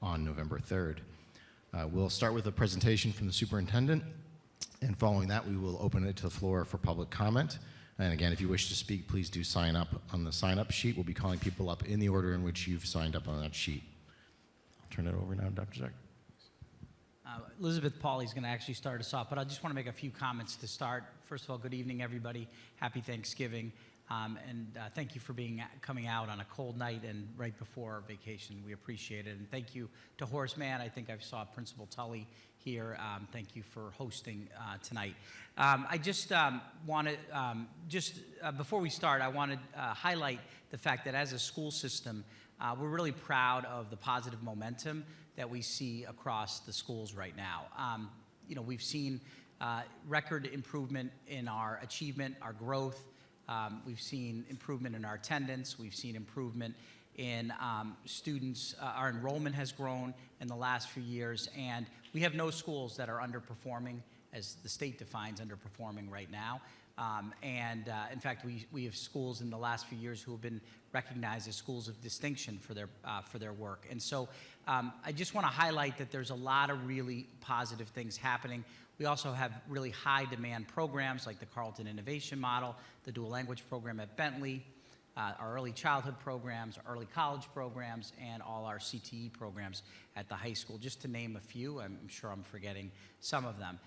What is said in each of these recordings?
on November 3rd. We'll start with a presentation from the superintendent, and following that, we will open it to the floor for public comment. And again, if you wish to speak, please do sign up on the sign-up sheet. We'll be calling people up in the order in which you've signed up on that sheet. I'll turn it over now to Dr. Zek. Elizabeth Pauly is going to actually start us off, but I just want to make a few comments to start. First of all, good evening, everybody. Happy Thanksgiving. Thank you for coming out on a cold night and right before vacation. We appreciate it. And thank you to Horace Mann. I think I saw Principal Tully here. Thank you for hosting tonight. I just want to, before we start, I want to highlight the fact that as a school system, we're really proud of the positive momentum that we see across the schools right now. We've seen record improvement in our achievement, our growth. We've seen improvement in our attendance. We've seen improvement in students. Our enrollment has grown in the last few years, and we have no schools that are underperforming, as the state defines underperforming right now. In fact, we have schools in the last few years who have been recognized as schools of distinction for their work. And so I just want to highlight that there's a lot of really positive things happening. We also have really high demand programs like the Carleton Innovation Model, the dual language program at Bentley, our early childhood programs, our early college programs, and all our CTE programs at the high school, just to name a few. I'm sure I'm forgetting some of them.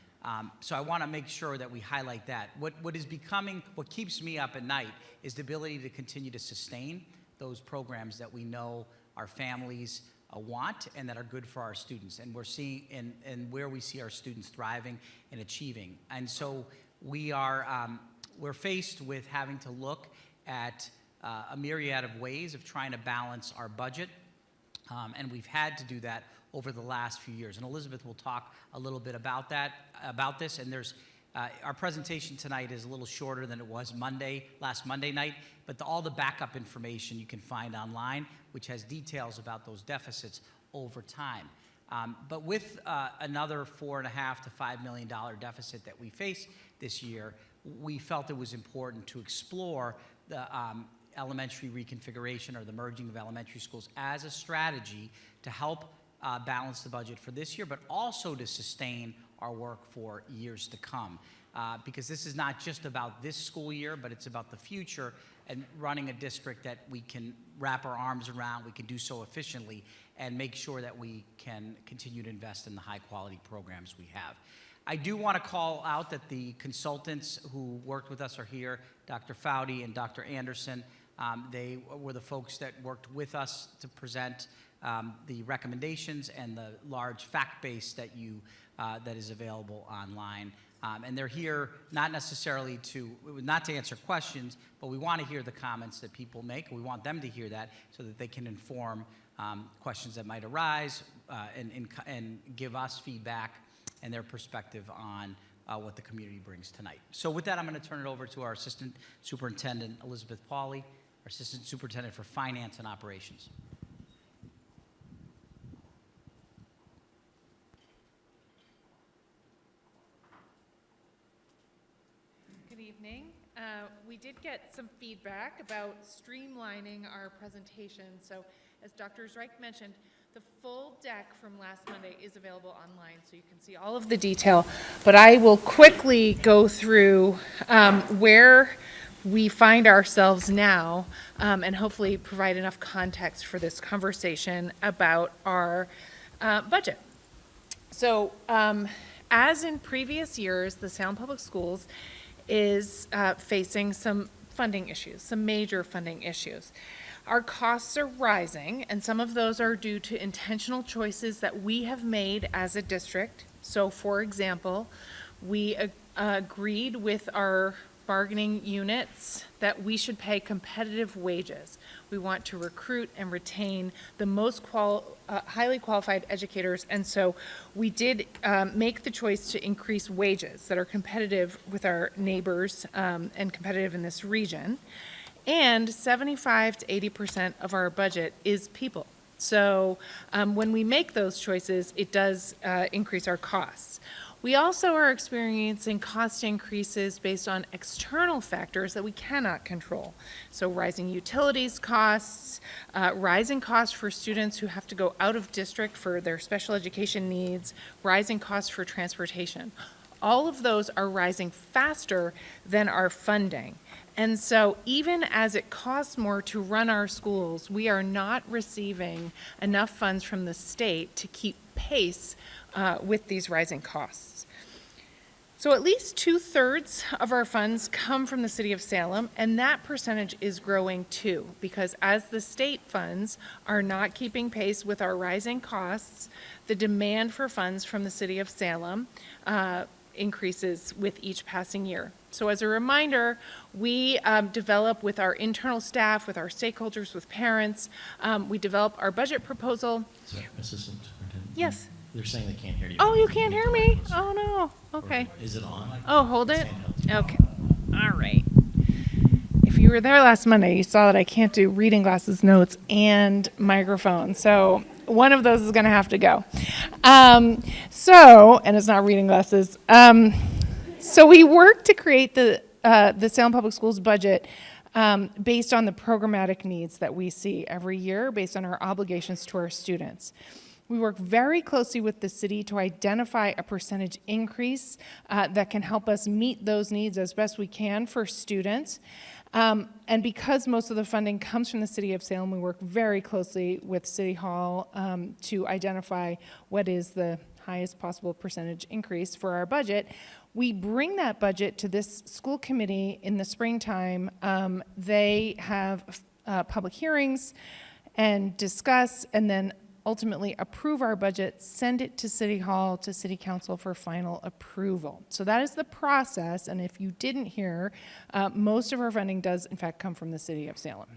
So I want to make sure that we highlight that. What keeps me up at night is the ability to continue to sustain those programs that we know our families want and that are good for our students, and we're seeing and where we see our students thriving and achieving. And so we're faced with having to look at a myriad of ways of trying to balance our budget, and we've had to do that over the last few years. And Elizabeth will talk a little bit about this. And there's our presentation tonight is a little shorter than it was last Monday night, but all the backup information you can find online, which has details about those deficits over time. But with another $4.5 to $5 million deficit that we face this year, we felt it was important to explore the elementary reconfiguration, or the merging of elementary schools, as a strategy to help balance the budget for this year, but also to sustain our work for years to come. Because this is not just about this school year, but it's about the future and running a district that we can wrap our arms around, we can do so efficiently, and make sure that we can continue to invest in the high quality programs we have. I do want to call out that the consultants who worked with us are here, Dr. Foudy and Dr. Anderson. They were the folks that worked with us to present the recommendations and the large fact base that is available online. And they're here not necessarily not to answer questions, but we want to hear the comments that people make. We want them to hear that so that they can inform questions that might arise and give us feedback and their perspective on what the community brings tonight. So with that, I'm going to turn it over to our Assistant Superintendent, Elizabeth Pauly, our Assistant Superintendent for Finance and Operations. Good evening. We did get some feedback about streamlining our presentation. So as Dr. Zreich mentioned, the full deck from last Monday is available online, so you can see all of the detail. But I will quickly go through where we find ourselves now and hopefully provide enough context for this conversation about our budget. So as in previous years, the Salem Public Schools is facing some funding issues, some major funding issues. Our costs are rising, and some of those are due to intentional choices that we have made as a district. So, for example, we agreed with our bargaining units that we should pay competitive wages. We want to recruit and retain the most highly qualified educators, and so we did make the choice to increase wages that are competitive with our neighbors and competitive in this region. And 75 to 80% of our budget is people. So when we make those choices, it does increase our costs. We also are experiencing cost increases based on external factors that we cannot control. So rising utilities costs, rising costs for students who have to go out of district for their special education needs, rising costs for transportation. All of those are rising faster than our funding. And so even as it costs more to run our schools, we are not receiving enough funds from the state to keep pace with these rising costs. So at least 2/3 of our funds come from the city of Salem, and that percentage is growing too, because as the state funds are not keeping pace with our rising costs, the demand for funds from the city of Salem increases with each passing year. So as a reminder, we develop with our internal staff, with our stakeholders, with parents, we develop our budget proposal. So, Assistant Superintendent? Yes. They're saying they can't hear you. Oh, you can't hear me? Oh, no. Okay. Is it on? Oh, hold it? Handheld. Okay. All right. If you were there last Monday, you saw that I can't do reading glasses, notes, and microphone. So one of those is going to have to go. And it's not reading glasses. So we work to create the Salem Public Schools budget based on the programmatic needs that we see every year, based on our obligations to our students. We work very closely with the city to identify a percentage increase that can help us meet those needs as best we can for students. And because most of the funding comes from the city of Salem, we work very closely with City Hall to identify what is the highest possible percentage increase for our budget. We bring that budget to this school committee in the springtime. They have public hearings and discuss, and then ultimately approve our budget, send it to City Hall, to City Council for final approval. So that is the process, and if you didn't hear, most of our funding does in fact come from the city of Salem.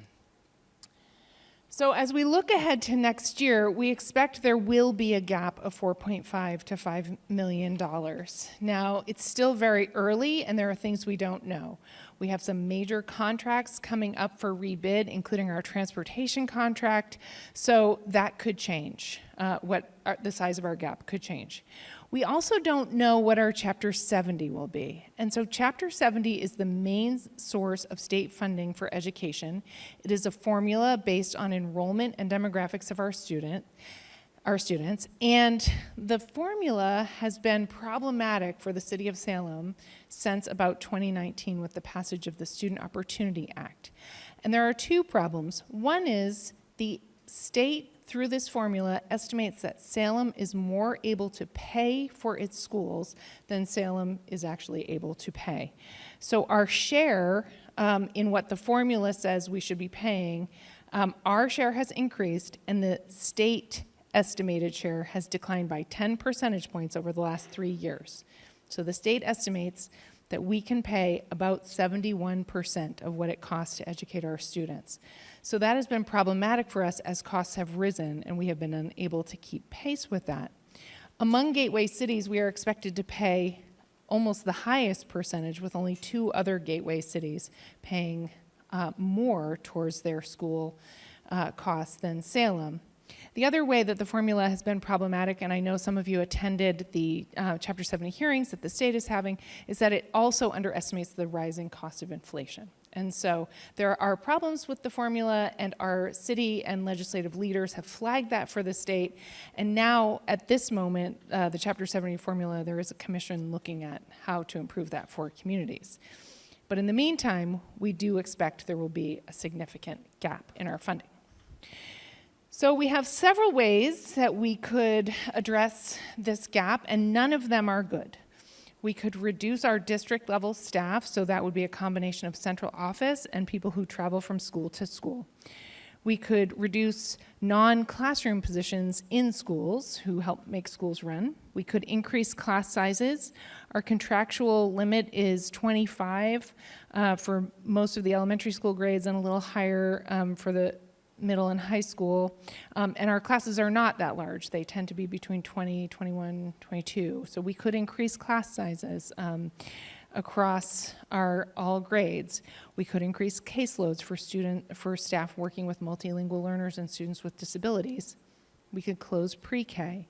So as we look ahead to next year, we expect there will be a gap of $4.5 to $5 million. Now, it's still very early, and there are things we don't know. We have some major contracts coming up for rebid, including our transportation contract, so that could change. The size of our gap could change. We also don't know what our Chapter 70 will be. And so Chapter 70 is the main source of state funding for education. It is a formula based on enrollment and demographics of our students. And the formula has been problematic for the city of Salem since about 2019 with the passage of the Student Opportunity Act. And there are two problems. One is the state, through this formula, estimates that Salem is more able to pay for its schools than Salem is actually able to pay. So our share in what the formula says we should be paying, our share has increased, and the state estimated share has declined by 10 percentage points over the last 3 years. So the state estimates that we can pay about 71% of what it costs to educate our students. So that has been problematic for us as costs have risen, and we have been unable to keep pace with that. Among gateway cities, we are expected to pay almost the highest percentage, with only 2 other gateway cities paying more towards their school costs than Salem. The other way that the formula has been problematic, and I know some of you attended the Chapter 70 hearings that the state is having, is that it also underestimates the rising cost of inflation. And so there are problems with the formula, and our city and legislative leaders have flagged that for the state. And now, at this moment, the Chapter 70 formula, there is a commission looking at how to improve that for communities. But in the meantime, we do expect there will be a significant gap in our funding. So we have several ways that we could address this gap, and none of them are good. We could reduce our district level staff, so that would be a combination of central office and people who travel from school to school. We could reduce non-classroom positions in schools who help make schools run. We could increase class sizes. Our contractual limit is 25 for most of the elementary school grades, and a little higher for the middle and high school, and our classes are not that large. They tend to be between 20, 21, 22. So we could increase class sizes across all grades. We could increase caseloads for staff working with multilingual learners and students with disabilities. We could close pre-K.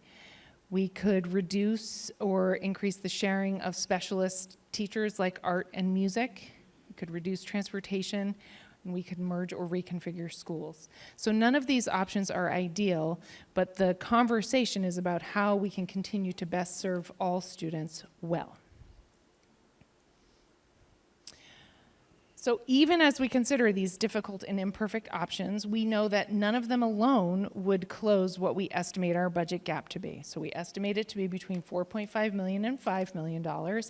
We could reduce or increase the sharing of specialist teachers like art and music. We could reduce transportation, and we could merge or reconfigure schools. So none of these options are ideal, but the conversation is about how we can continue to best serve all students well. So even as we consider these difficult and imperfect options, we know that none of them alone would close what we estimate our budget gap to be. So we estimate it to be between $4.5 million and $5 million.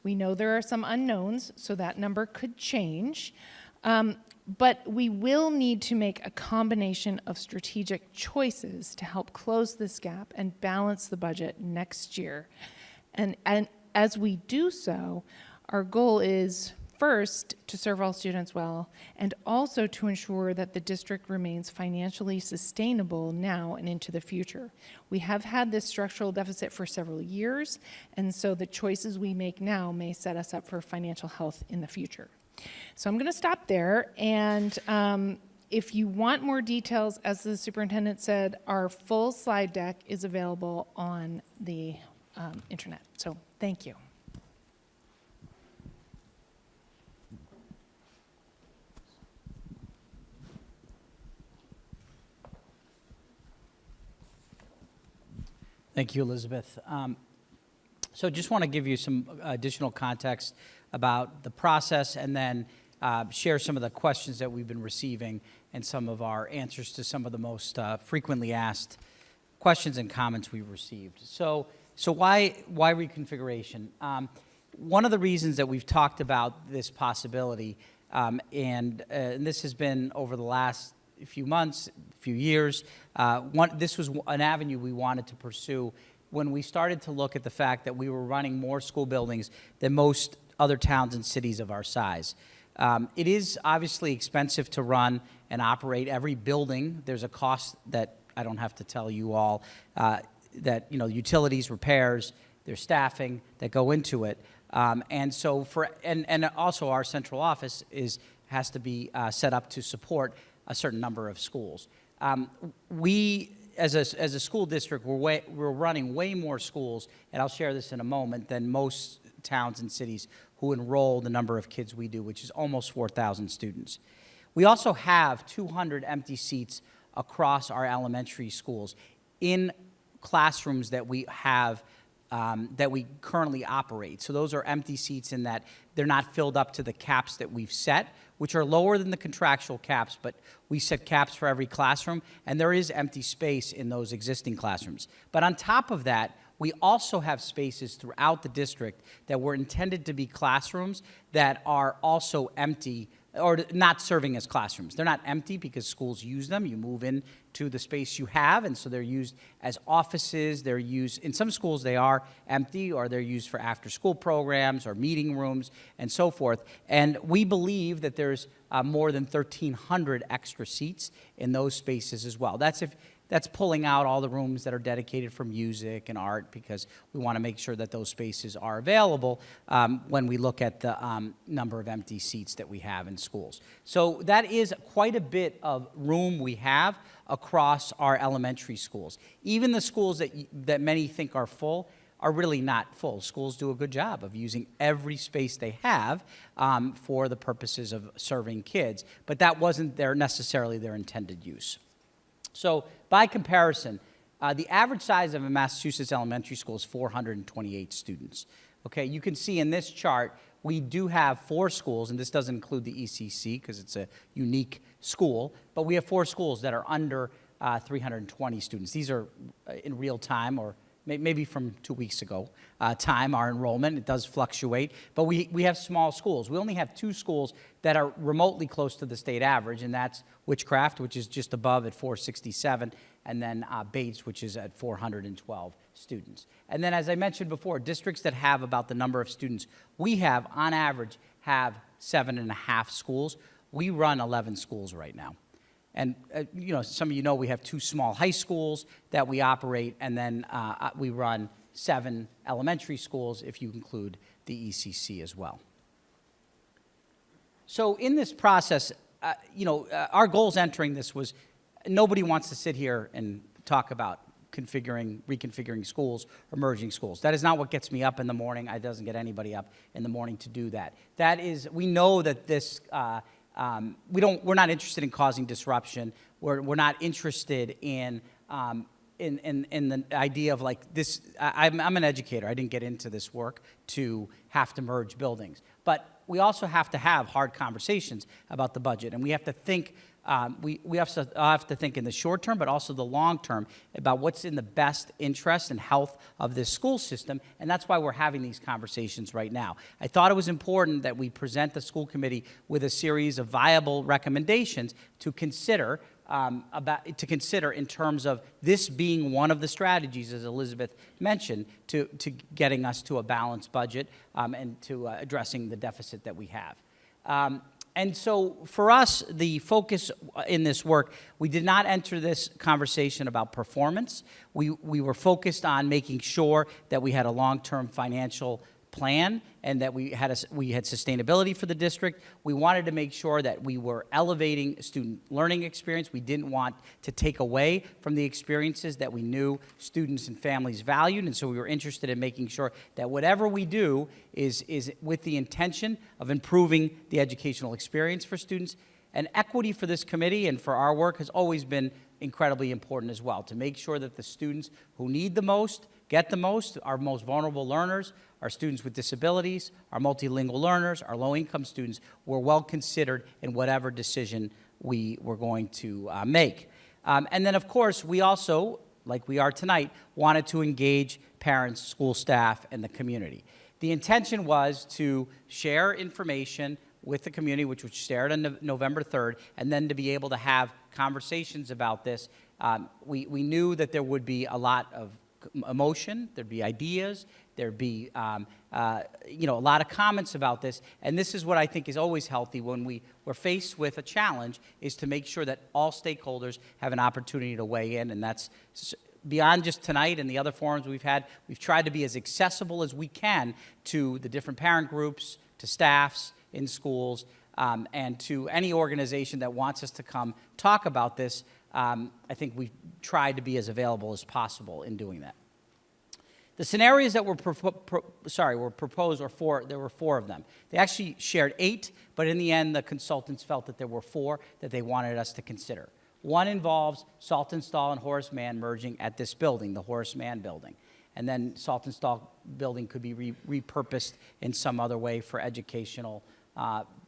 We know there are some unknowns, so that number could change. But we will need to make a combination of strategic choices to help close this gap and balance the budget next year. And as we do so, our goal is first, to serve all students well, and also to ensure that the district remains financially sustainable now and into the future. We have had this structural deficit for several years, and so the choices we make now may set us up for financial health in the future. So I'm going to stop there, and if you want more details, as the superintendent said, our full slide deck is available on the internet. So thank you. Thank you, Elizabeth. So just want to give you some additional context about the process, and then share some of the questions that we've been receiving and some of our answers to some of the most frequently asked questions and comments we've received. So why reconfiguration? One of the reasons that we've talked about this possibility, and this has been over the last few months, few years, this was an avenue we wanted to pursue when we started to look at the fact that we were running more school buildings than most other towns and cities of our size. It is obviously expensive to run and operate every building. There's a cost that I don't have to tell you all, that, you know, utilities, repairs, there's staffing that go into it. And so and also our central office has to be set up to support a certain number of schools. We, as a school district, we're running way more schools, and I'll share this in a moment, than most towns and cities who enroll the number of kids we do, which is almost 4,000 students. We also have 200 empty seats across our elementary schools in classrooms that we have, that we currently operate. So those are empty seats in that they're not filled up to the caps that we've set, which are lower than the contractual caps, but we set caps for every classroom, and there is empty space in those existing classrooms. But on top of that, we also have spaces throughout the district that were intended to be classrooms that are also empty, or not serving as classrooms. They're not empty because schools use them. You move into the space you have, and so they're used as offices. They're used, in some schools they are empty, or they're used for after-school programs or meeting rooms and so forth. And we believe that there's more than 1,300 extra seats in those spaces as well. That's pulling out all the rooms that are dedicated for music and art, because we want to make sure that those spaces are available when we look at the number of empty seats that we have in schools. So that is quite a bit of room we have across our elementary schools. Even the schools that many think are full are really not full. Schools do a good job of using every space they have for the purposes of serving kids, but that wasn't necessarily their intended use. So by comparison, the average size of a Massachusetts elementary school is 428 students. Okay, you can see in this chart, we do have 4 schools, and this doesn't include the ECC because it's a unique school, but we have 4 schools that are under 320 students. These are in real time, or maybe from 2 weeks ago time, our enrollment. It does fluctuate, but we have small schools. We only have 2 schools that are remotely close to the state average, and that's Witchcraft, which is just above at 467, and then Bates, which is at 412 students. And then, as I mentioned before, districts that have about the number of students we have, on average, have 7.5 schools. We run 11 schools right now. And, you know, some of you know we have 2 small high schools that we operate, and then we run 7 elementary schools if you include the ECC as well. So in this process, our goals entering this was, nobody wants to sit here and talk about reconfiguring schools or merging schools. That is not what gets me up in the morning. It doesn't get anybody up in the morning to do that. That is, we know that this, we're not interested in causing disruption. We're not interested in the idea of like this. I'm an educator. I didn't get into this work to have to merge buildings. But we also have to have hard conversations about the budget, and we have to think. We have to think in the short term, but also the long term about what's in the best interest and health of this school system, and that's why we're having these conversations right now. I thought it was important that we present the school committee with a series of viable recommendations to consider in terms of this being one of the strategies, as Elizabeth mentioned, to getting us to a balanced budget and to addressing the deficit that we have. And so for us, the focus in this work, we did not enter this conversation about performance. We were focused on making sure that we had a long-term financial plan and that we had sustainability for the district. We wanted to make sure that we were elevating student learning experience. We didn't want to take away from the experiences that we knew students and families valued, and so we were interested in making sure that whatever we do is with the intention of improving the educational experience for students. And equity for this committee and for our work has always been incredibly important as well, to make sure that the students who need the most get the most, our most vulnerable learners, our students with disabilities, our multilingual learners, our low-income students, were well considered in whatever decision we were going to make. And then, of course, we also, like we are tonight, wanted to engage parents, school staff, and the community. The intention was to share information with the community, which was shared on November 3rd, and then to be able to have conversations about this. We knew that there would be a lot of emotion, there'd be ideas, there'd be a lot of comments about this, and this is what I think is always healthy when we're faced with a challenge, is to make sure that all stakeholders have an opportunity to weigh in, and that's beyond just tonight and the other forums we've had. We've tried to be as accessible as we can to the different parent groups, to staffs in schools, and to any organization that wants us to come talk about this. I think we've tried to be as available as possible in doing that. The scenarios that were proposed were four. There were 4 of them. They actually shared 8, but in the end, the consultants felt that there were 4 that they wanted us to consider. One involves Saltonstall and Horace Mann merging at this building, the Horace Mann building. And then Saltonstall building could be repurposed in some other way for educational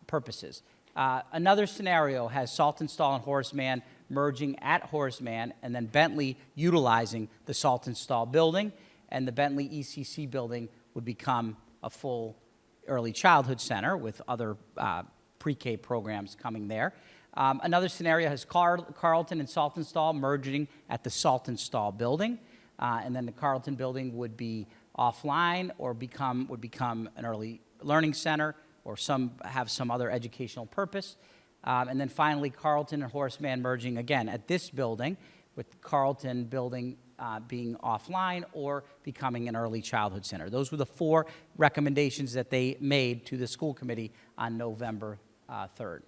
purposes. Another scenario has Saltonstall and Horace Mann merging at Horace Mann, and then Bentley utilizing the Saltonstall building, and the Bentley ECC building would become a full early childhood center with other pre-K programs coming there. Another scenario has Carleton and Saltonstall merging at the Saltonstall building, and then the Carleton building would be offline or would become an early learning center or have some other educational purpose. And then finally, Carleton and Horace Mann merging again at this building, with Carleton building being offline or becoming an early childhood center. Those were the 4 recommendations that they made to the school committee on November 3rd.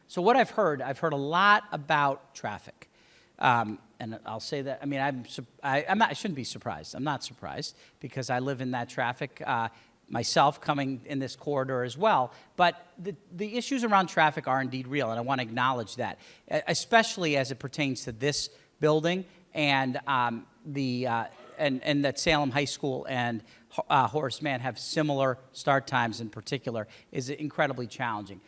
So what I've heard a lot about traffic. And I'll say that, I mean, I shouldn't be surprised. I'm not surprised because I live in that traffic myself, coming in this corridor as well. But the issues around traffic are indeed real, and I want to acknowledge that, especially as it pertains to this building and and that Salem High School and Horace Mann have similar start times in particular, is incredibly challenging.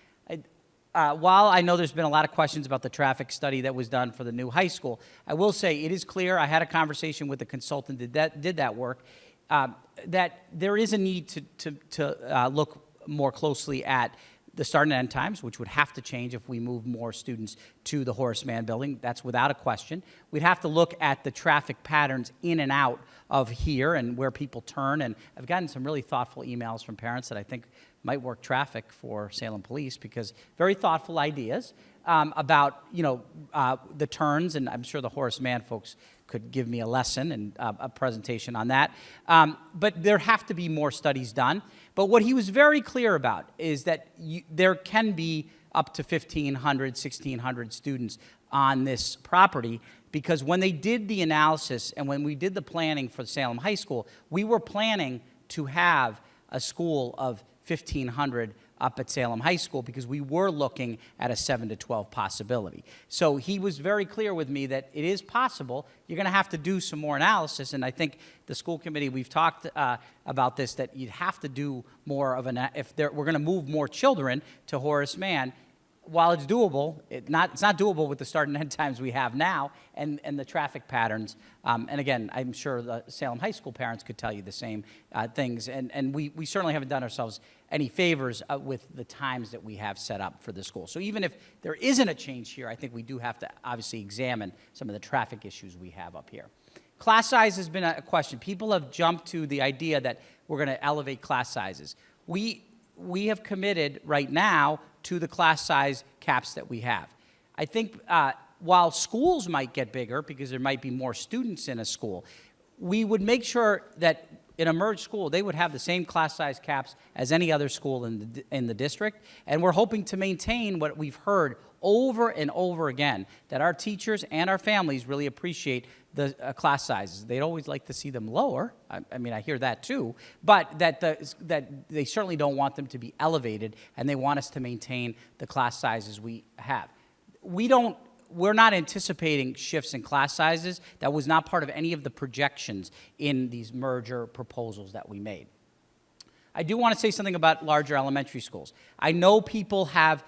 While I know there's been a lot of questions about the traffic study that was done for the new high school, I will say it is clear. I had a conversation with the consultant that did that work, that there is a need to look more closely at the start and end times, which would have to change if we move more students to the Horace Mann building. That's without a question. We'd have to look at the traffic patterns in and out of here and where people turn. And I've gotten some really thoughtful emails from parents that I think might work traffic for Salem Police, because very thoughtful ideas about the turns, and I'm sure the Horace Mann folks could give me a lesson and a presentation on that. But there have to be more studies done. But what he was very clear about is that there can be up to 1,500, 1,600 students on this property, because when they did the analysis and when we did the planning for Salem High School, we were planning to have a school of 1,500 up at Salem High School because we were looking at a 7 to 12 possibility. So he was very clear with me that it is possible. You're going to have to do some more analysis, and I think the school committee, we've talked about this, that you'd have to do more of we're going to move more children to Horace Mann. While it's doable, it's not doable with the start and end times we have now and the traffic patterns. And again, I'm sure the Salem High School parents could tell you the same things. And we certainly haven't done ourselves any favors with the times that we have set up for the school. So even if there isn't a change here, I think we do have to obviously examine some of the traffic issues we have up here. Class size has been a question. People have jumped to the idea that we're going to elevate class sizes. We have committed right now to the class size caps that we have. I think while schools might get bigger because there might be more students in a school, we would make sure that in a merged school, they would have the same class size caps as any other school in the district. And we're hoping to maintain what we've heard over and over again, that our teachers and our families really appreciate the class sizes. They'd always like to see them lower. I mean, I hear that too. But that they certainly don't want them to be elevated, and they want us to maintain the class sizes we have. We're not anticipating shifts in class sizes. That was not part of any of the projections in these merger proposals that we made. I do want to say something about larger elementary schools. I know people have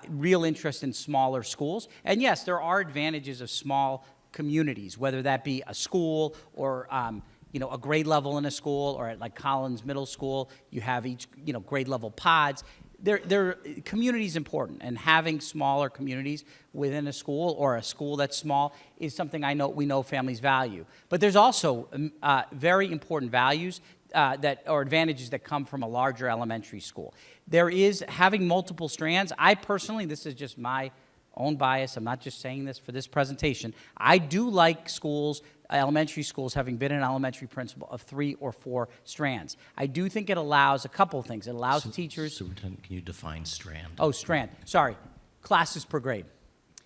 real interest in smaller schools, and yes, there are advantages of small communities, whether that be a school or a grade level in a school, or at like Collins Middle School, you have each grade level pods. Community is important, and having smaller communities within a school or a school that's small is something we know families value. But there's also very important values or advantages that come from a larger elementary school. There is having multiple strands. I personally, this is just my own bias, I'm not just saying this for this presentation, I do like schools, elementary schools, having been an elementary principal, of 3 or 4 strands. I do think it allows a couple of things. It allows teachers... Superintendent, can you define strand? Oh, strand. Sorry. Classes per grade.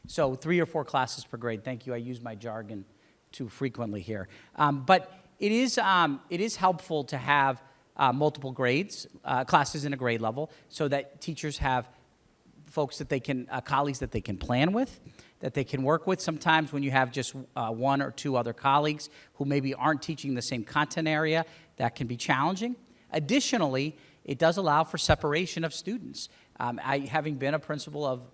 So 3 or 4 classes per grade. Thank you. I use my jargon too frequently here. But it is helpful to have multiple grades, classes in a grade level, so that teachers have folks that they can, colleagues that they can plan with, that they can work with. Sometimes when you have just 1 or 2 other colleagues who maybe aren't teaching the same content area, that can be challenging. Additionally, it does allow for separation of students. Having been a principal of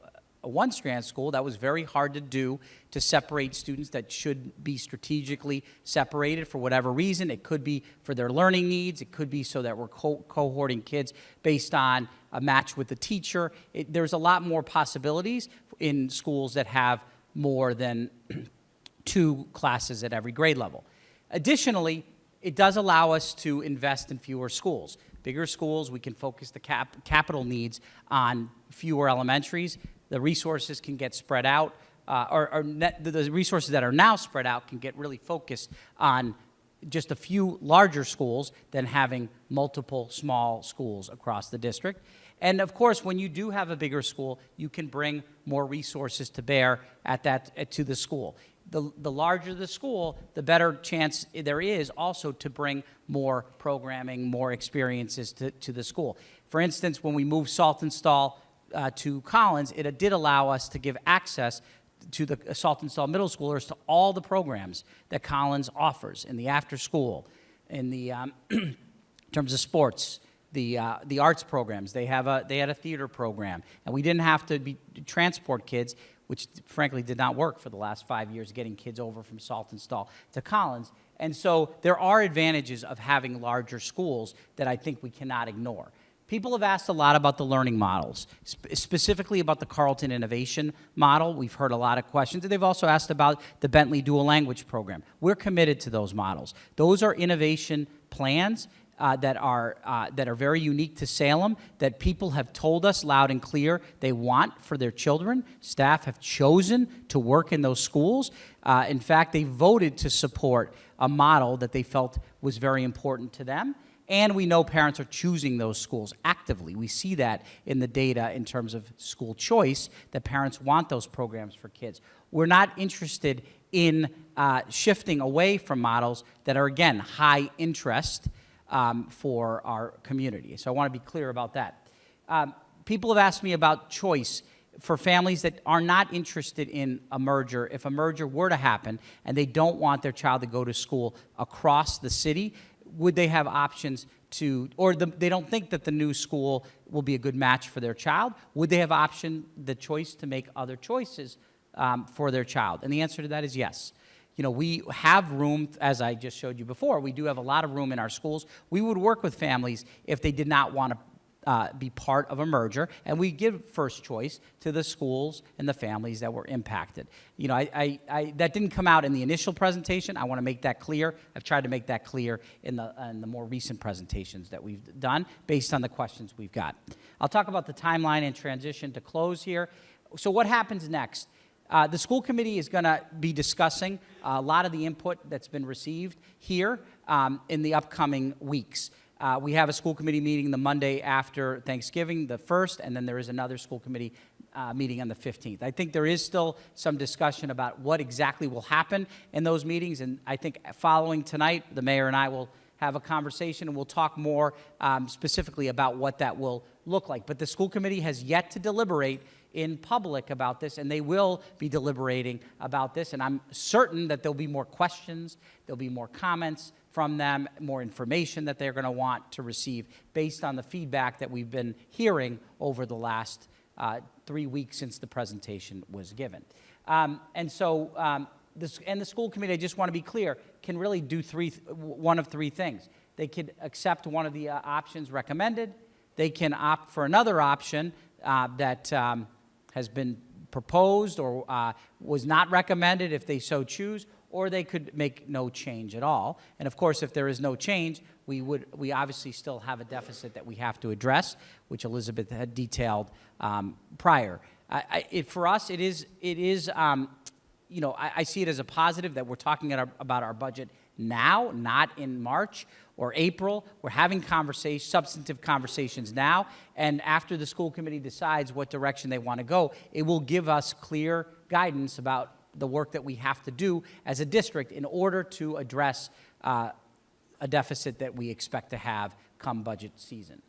a one-strand school, that was very hard to do, to separate students that should be strategically separated for whatever reason. It could be for their learning needs. It could be so that we're cohorting kids based on a match with the teacher. There's a lot more possibilities in schools that have more than 2 classes at every grade level. Additionally, it does allow us to invest in fewer schools. Bigger schools, we can focus the capital needs on fewer elementaries. The resources can get spread out, the resources that are now spread out can get really focused on just a few larger schools than having multiple small schools across the district. And of course, when you do have a bigger school, you can bring more resources to bear to the school. The larger the school, the better chance there is also to bring more programming, more experiences to the school. For instance, when we moved Saltonstall to Collins, it did allow us to give access to the Saltonstall middle schoolers to all the programs that Collins offers in the after school, in the in terms of sports, the arts programs. They had a theater program, and we didn't have to transport kids, which frankly did not work for the last 5 years, getting kids over from Saltonstall to Collins. And so there are advantages of having larger schools that I think we cannot ignore. People have asked a lot about the learning models, specifically about the Carleton Innovation Model. We've heard a lot of questions. They've also asked about the Bentley Dual Language Program. We're committed to those models. Those are innovation plans that are very unique to Salem, that people have told us loud and clear they want for their children. Staff have chosen to work in those schools. In fact, they voted to support a model that they felt was very important to them. And we know parents are choosing those schools actively. We see that in the data in terms of school choice, that parents want those programs for kids. We're not interested in shifting away from models that are, again, high interest for our community. So I want to be clear about that. People have asked me about choice for families that are not interested in a merger. If a merger were to happen and they don't want their child to go to school across the city, would they have options to, or they don't think that the new school will be a good match for their child, would they have the choice to make other choices for their child? And the answer to that is yes. You know, we have room, as I just showed you before, we do have a lot of room in our schools. We would work with families if they did not want to be part of a merger, and we give first choice to the schools and the families that were impacted. You know, that didn't come out in the initial presentation. I want to make that clear. I've tried to make that clear in the more recent presentations that we've done based on the questions we've got. I'll talk about the timeline and transition to close here. So what happens next? The school committee is going to be discussing a lot of the input that's been received here in the upcoming weeks. We have a school committee meeting the Monday after Thanksgiving, the 1st, and then there is another school committee meeting on the 15th. I think there is still some discussion about what exactly will happen in those meetings, and I think following tonight, the mayor and I will have a conversation, and we'll talk more specifically about what that will look like. But the school committee has yet to deliberate in public about this, and they will be deliberating about this, and I'm certain that there'll be more questions, there'll be more comments from them, more information that they're going to want to receive based on the feedback that we've been hearing over the last 3 weeks since the presentation was given. And so the school committee, I just want to be clear, can really do one of three things. They could accept one of the options recommended. They can opt for another option that has been proposed or was not recommended if they so choose, or they could make no change at all. And of course, if there is no change, we obviously still have a deficit that we have to address, which Elizabeth had detailed prior. For us, it is you know, I see it as a positive that we're talking about our budget now, not in March or April. We're having substantive conversations now, and after the school committee decides what direction they want to go, it will give us clear guidance about the work that we have to do as a district in order to address a deficit that we expect to have come budget season.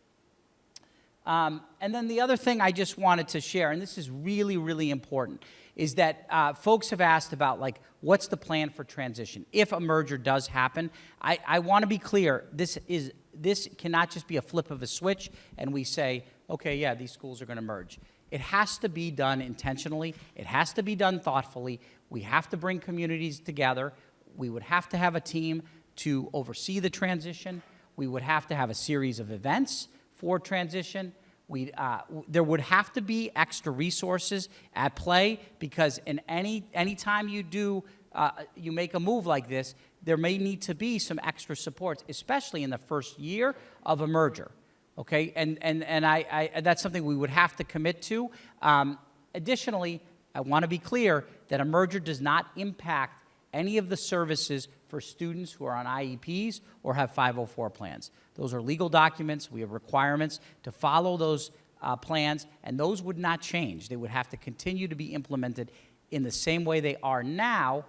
And then the other thing I just wanted to share, and this is really, really important, is that folks have asked about, like, what's the plan for transition? If a merger does happen, I want to be clear, this cannot just be a flip of a switch and we say, okay, yeah, these schools are going to merge. It has to be done intentionally. It has to be done thoughtfully. We have to bring communities together. We would have to have a team to oversee the transition. We would have to have a series of events for transition. There would have to be extra resources at play, because in any time you make a move like this, there may need to be some extra supports, especially in the first year of a merger. Okay, and that's something we would have to commit to. Additionally, I want to be clear that a merger does not impact any of the services for students who are on IEPs or have 504 plans. Those are legal documents. We have requirements to follow those plans, and those would not change. They would have to continue to be implemented in the same way they are now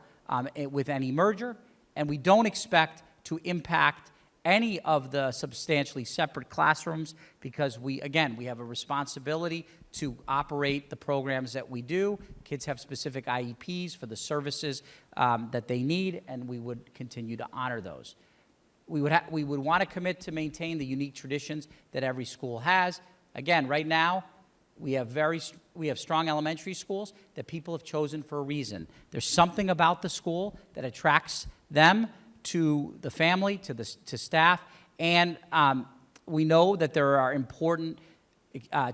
with any merger, and we don't expect to impact any of the substantially separate classrooms, because we have a responsibility to operate the programs that we do. Kids have specific IEPs for the services that they need, and we would continue to honor those. We would want to commit to maintain the unique traditions that every school has. Again, right now, we have strong elementary schools that people have chosen for a reason. There's something about the school that attracts them to the family, to staff, and we know that there are important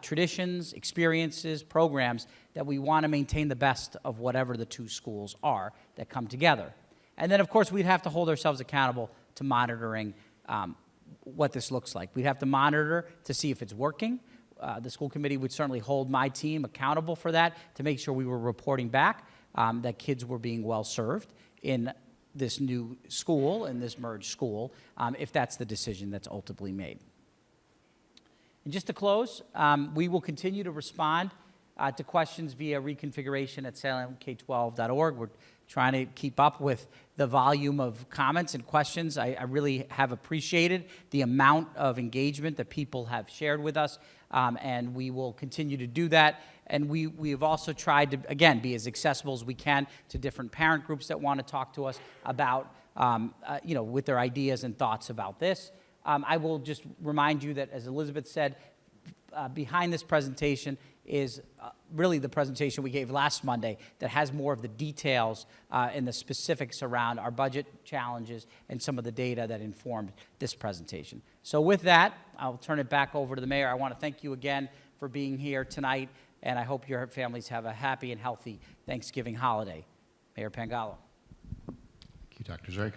traditions, experiences, programs that we want to maintain the best of whatever the two schools are that come together. And then, of course, we'd have to hold ourselves accountable to monitoring what this looks like. We'd have to monitor to see if it's working. The school committee would certainly hold my team accountable for that, to make sure we were reporting back that kids were being well served in this new school, in this merged school, if that's the decision that's ultimately made. And just to close, we will continue to respond to questions via reconfiguration@salemk12.org. We're trying to keep up with the volume of comments and questions. I really have appreciated the amount of engagement that people have shared with us, and we will continue to do that. And we have also tried to, again, be as accessible as we can to different parent groups that want to talk to us about, with their ideas and thoughts about this. I will just remind you that, as Elizabeth said, behind this presentation is really the presentation we gave last Monday that has more of the details and the specifics around our budget challenges and some of the data that informed this presentation. So with that, I'll turn it back over to the mayor. I want to thank you again for being here tonight, and I hope your families have a happy and healthy Thanksgiving holiday. Mayor Pangallo. Thank you, Dr. Zeig.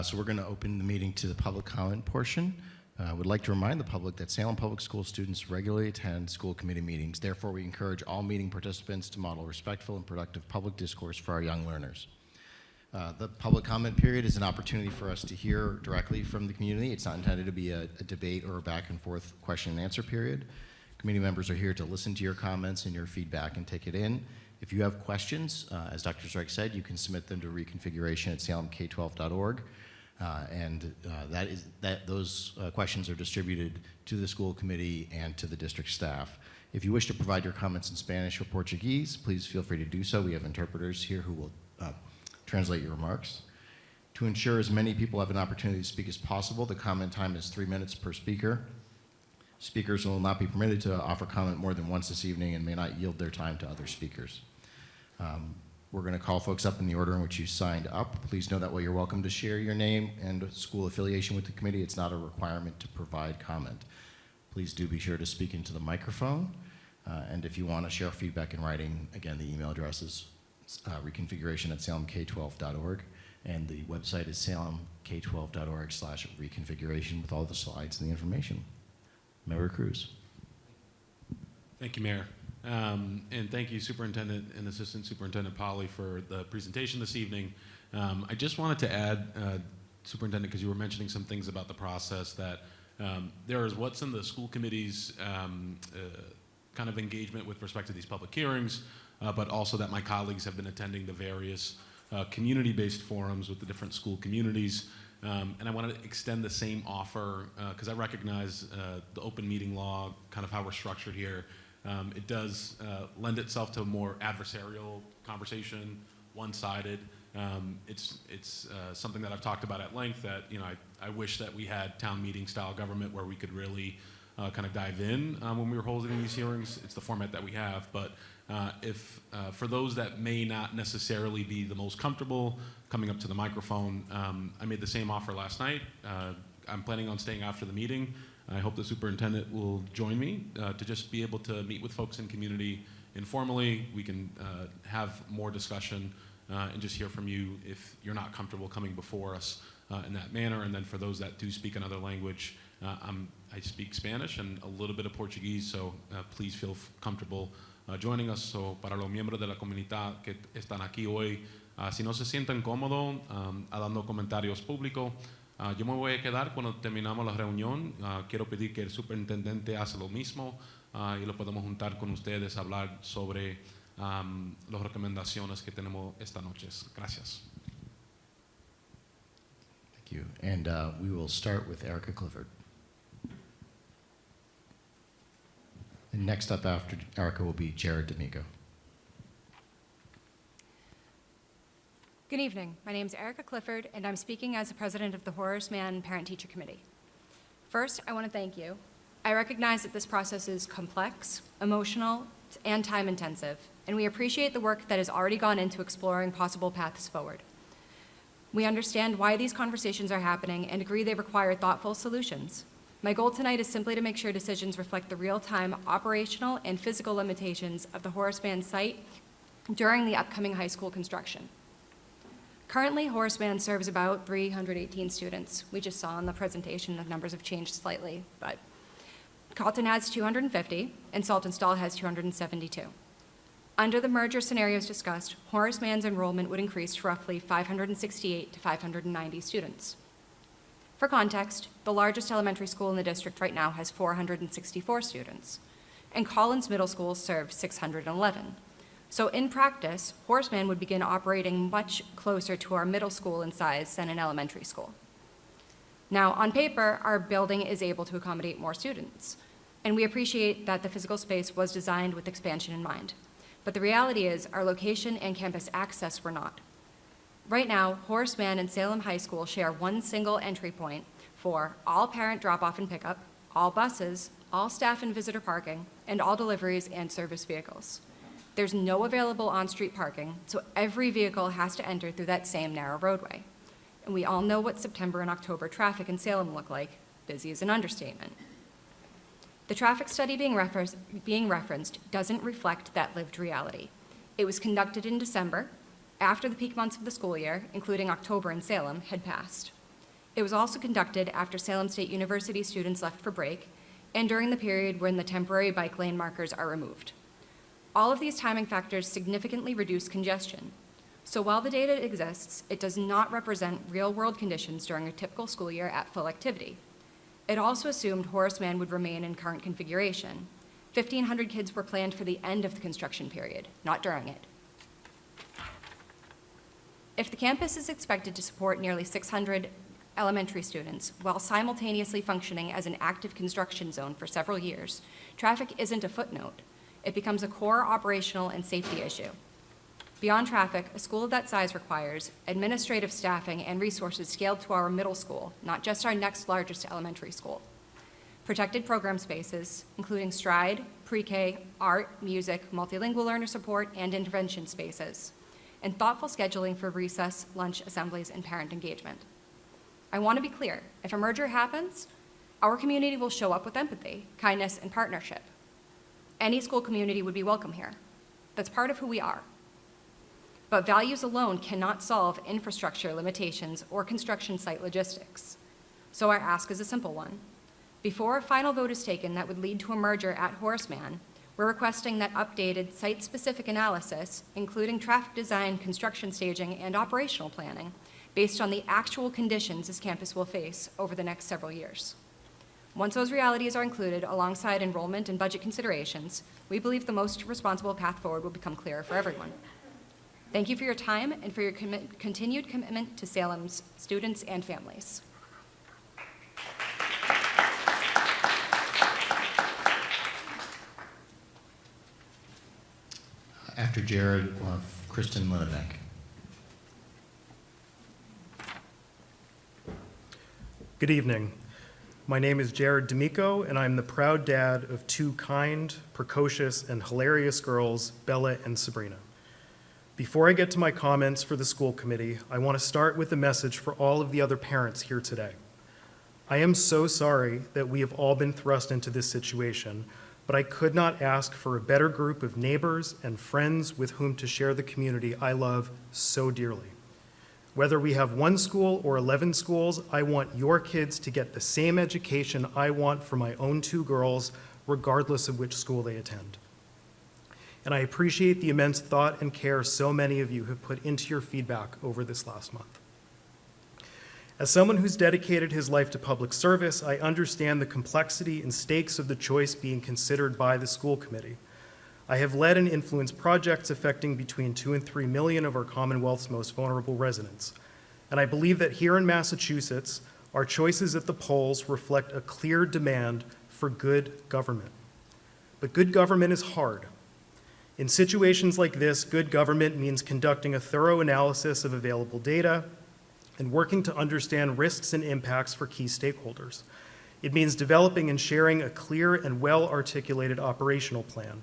So we're going to open the meeting to the public comment portion. I would like to remind the public that Salem Public School students regularly attend school committee meetings. Therefore, we encourage all meeting participants to model respectful and productive public discourse for our young learners. The public comment period is an opportunity for us to hear directly from the community. It's not intended to be a debate or a back and forth question and answer period. Committee members are here to listen to your comments and your feedback and take it in. If you have questions, as Dr. Streich said, you can submit them to reconfiguration@salemk12.org. Those questions are distributed to the school committee and to the district staff. If you wish to provide your comments in Spanish or Portuguese, please feel free to do so. We have interpreters here who will translate your remarks. To ensure as many people have an opportunity to speak as possible, the comment time is 3 minutes per speaker. Speakers will not be permitted to offer comment more than once this evening and may not yield their time to other speakers. We're going to call folks up in the order in which you signed up. Please know that while you're welcome to share your name and school affiliation with the committee, it's not a requirement to provide comment. Please do be sure to speak into the microphone. And if you want to share feedback in writing, again, the email address is reconfiguration@salemk12.org, and the website is salemk12.org/reconfiguration with all the slides and the information. Mayor Cruz. Thank you, Mayor. And thank you, Superintendent and Assistant Superintendent Polly, for the presentation this evening. I just wanted to add, Superintendent, because you were mentioning some things about the process, that there is what's in the school committee's kind of engagement with respect to these public hearings, but also that my colleagues have been attending the various community-based forums with the different school communities. And I want to extend the same offer, because I recognize the open meeting law, kind of how we're structured here. It does lend itself to a more adversarial conversation, one-sided. It's something that I've talked about at length, that I wish that we had town meeting style government where we could really kind of dive in when we were holding these hearings. It's the format that we have, but if for those that may not necessarily be the most comfortable coming up to the microphone, I made the same offer last night. I'm planning on staying after the meeting. I hope the superintendent will join me to just be able to meet with folks in community informally. We can have more discussion and just hear from you if you're not comfortable coming before us in that manner. And then for those that do speak another language, I speak Spanish and a little bit of Portuguese, so please feel comfortable joining us. So para los miembros de la comunidad que están aquí hoy, si no se sienten cómodos dando comentarios públicos, yo me voy a quedar cuando terminamos la reunión. Quiero pedir que el superintendente haga lo mismo y lo podemos juntar con ustedes a hablar sobre las recomendaciones que tenemos esta noche. Gracias. Thank you. And we will start with Erica Clifford. And next up after Erica will be Jared D'Amico. Good evening. My name is Erica Clifford, and I'm speaking as the president of the Horace Mann Parent-Teacher Committee. First, I want to thank you. I recognize that this process is complex, emotional, and time-intensive, and we appreciate the work that has already gone into exploring possible paths forward. We understand why these conversations are happening and agree they require thoughtful solutions. My goal tonight is simply to make sure decisions reflect the real-time operational and physical limitations of the Horace Mann site during the upcoming high school construction. Currently, Horace Mann serves about 318 students. We just saw in the presentation the numbers have changed slightly, but Carlton has 250 and Saltonstall has 272. Under the merger scenarios discussed, Horace Mann's enrollment would increase to roughly 568 to 590 students. For context, the largest elementary school in the district right now has 464 students, and Collins Middle School serves 611. So in practice, Horace Mann would begin operating much closer to our middle school in size than an elementary school. Now, on paper, our building is able to accommodate more students, and we appreciate that the physical space was designed with expansion in mind. But the reality is our location and campus access were not. Right now, Horace Mann and Salem High School share one single entry point for all parent drop-off and pickup, all buses, all staff and visitor parking, and all deliveries and service vehicles. There's no available on-street parking, so every vehicle has to enter through that same narrow roadway. And we all know what September and October traffic in Salem look like. Busy is an understatement. The traffic study being referenced doesn't reflect that lived reality. It was conducted in December, after the peak months of the school year, including October in Salem, had passed. It was also conducted after Salem State University students left for break and during the period when the temporary bike lane markers are removed. All of these timing factors significantly reduce congestion. So while the data exists, it does not represent real-world conditions during a typical school year at full activity. It also assumed Horace Mann would remain in current configuration. 1,500 kids were planned for the end of the construction period, not during it. If the campus is expected to support nearly 600 elementary students while simultaneously functioning as an active construction zone for several years, traffic isn't a footnote. It becomes a core operational and safety issue. Beyond traffic, a school of that size requires administrative staffing and resources scaled to our middle school, not just our next largest elementary school. Protected program spaces, including Stride, pre-K, art, music, multilingual learner support, and intervention spaces, and thoughtful scheduling for recess, lunch, assemblies, and parent engagement. I want to be clear, if a merger happens, our community will show up with empathy, kindness, and partnership. Any school community would be welcome here. That's part of who we are. But values alone cannot solve infrastructure limitations or construction site logistics. So our ask is a simple one. Before a final vote is taken that would lead to a merger at Horace Mann, we're requesting that updated site-specific analysis, including traffic design, construction staging, and operational planning, based on the actual conditions this campus will face over the next several years. Once those realities are included alongside enrollment and budget considerations, we believe the most responsible path forward will become clearer for everyone. Thank you for your time and for your continued commitment to Salem's students and families. After Jared, we'll have Kristen Linebeck. Good evening. My name is Jared D'Amico, and I'm the proud dad of two kind, precocious, and hilarious girls, Bella and Sabrina. Before I get to my comments for the school committee, I want to start with a message for all of the other parents here today. I am so sorry that we have all been thrust into this situation, but I could not ask for a better group of neighbors and friends with whom to share the community I love so dearly. Whether we have one school or 11 schools, I want your kids to get the same education I want for my own two girls, regardless of which school they attend. And I appreciate the immense thought and care so many of you have put into your feedback over this last month. As someone who's dedicated his life to public service, I understand the complexity and stakes of the choice being considered by the school committee. I have led and influenced projects affecting between 2 and 3 million of our Commonwealth's most vulnerable residents. And I believe that here in Massachusetts, our choices at the polls reflect a clear demand for good government. But good government is hard. In situations like this, good government means conducting a thorough analysis of available data and working to understand risks and impacts for key stakeholders. It means developing and sharing a clear and well-articulated operational plan.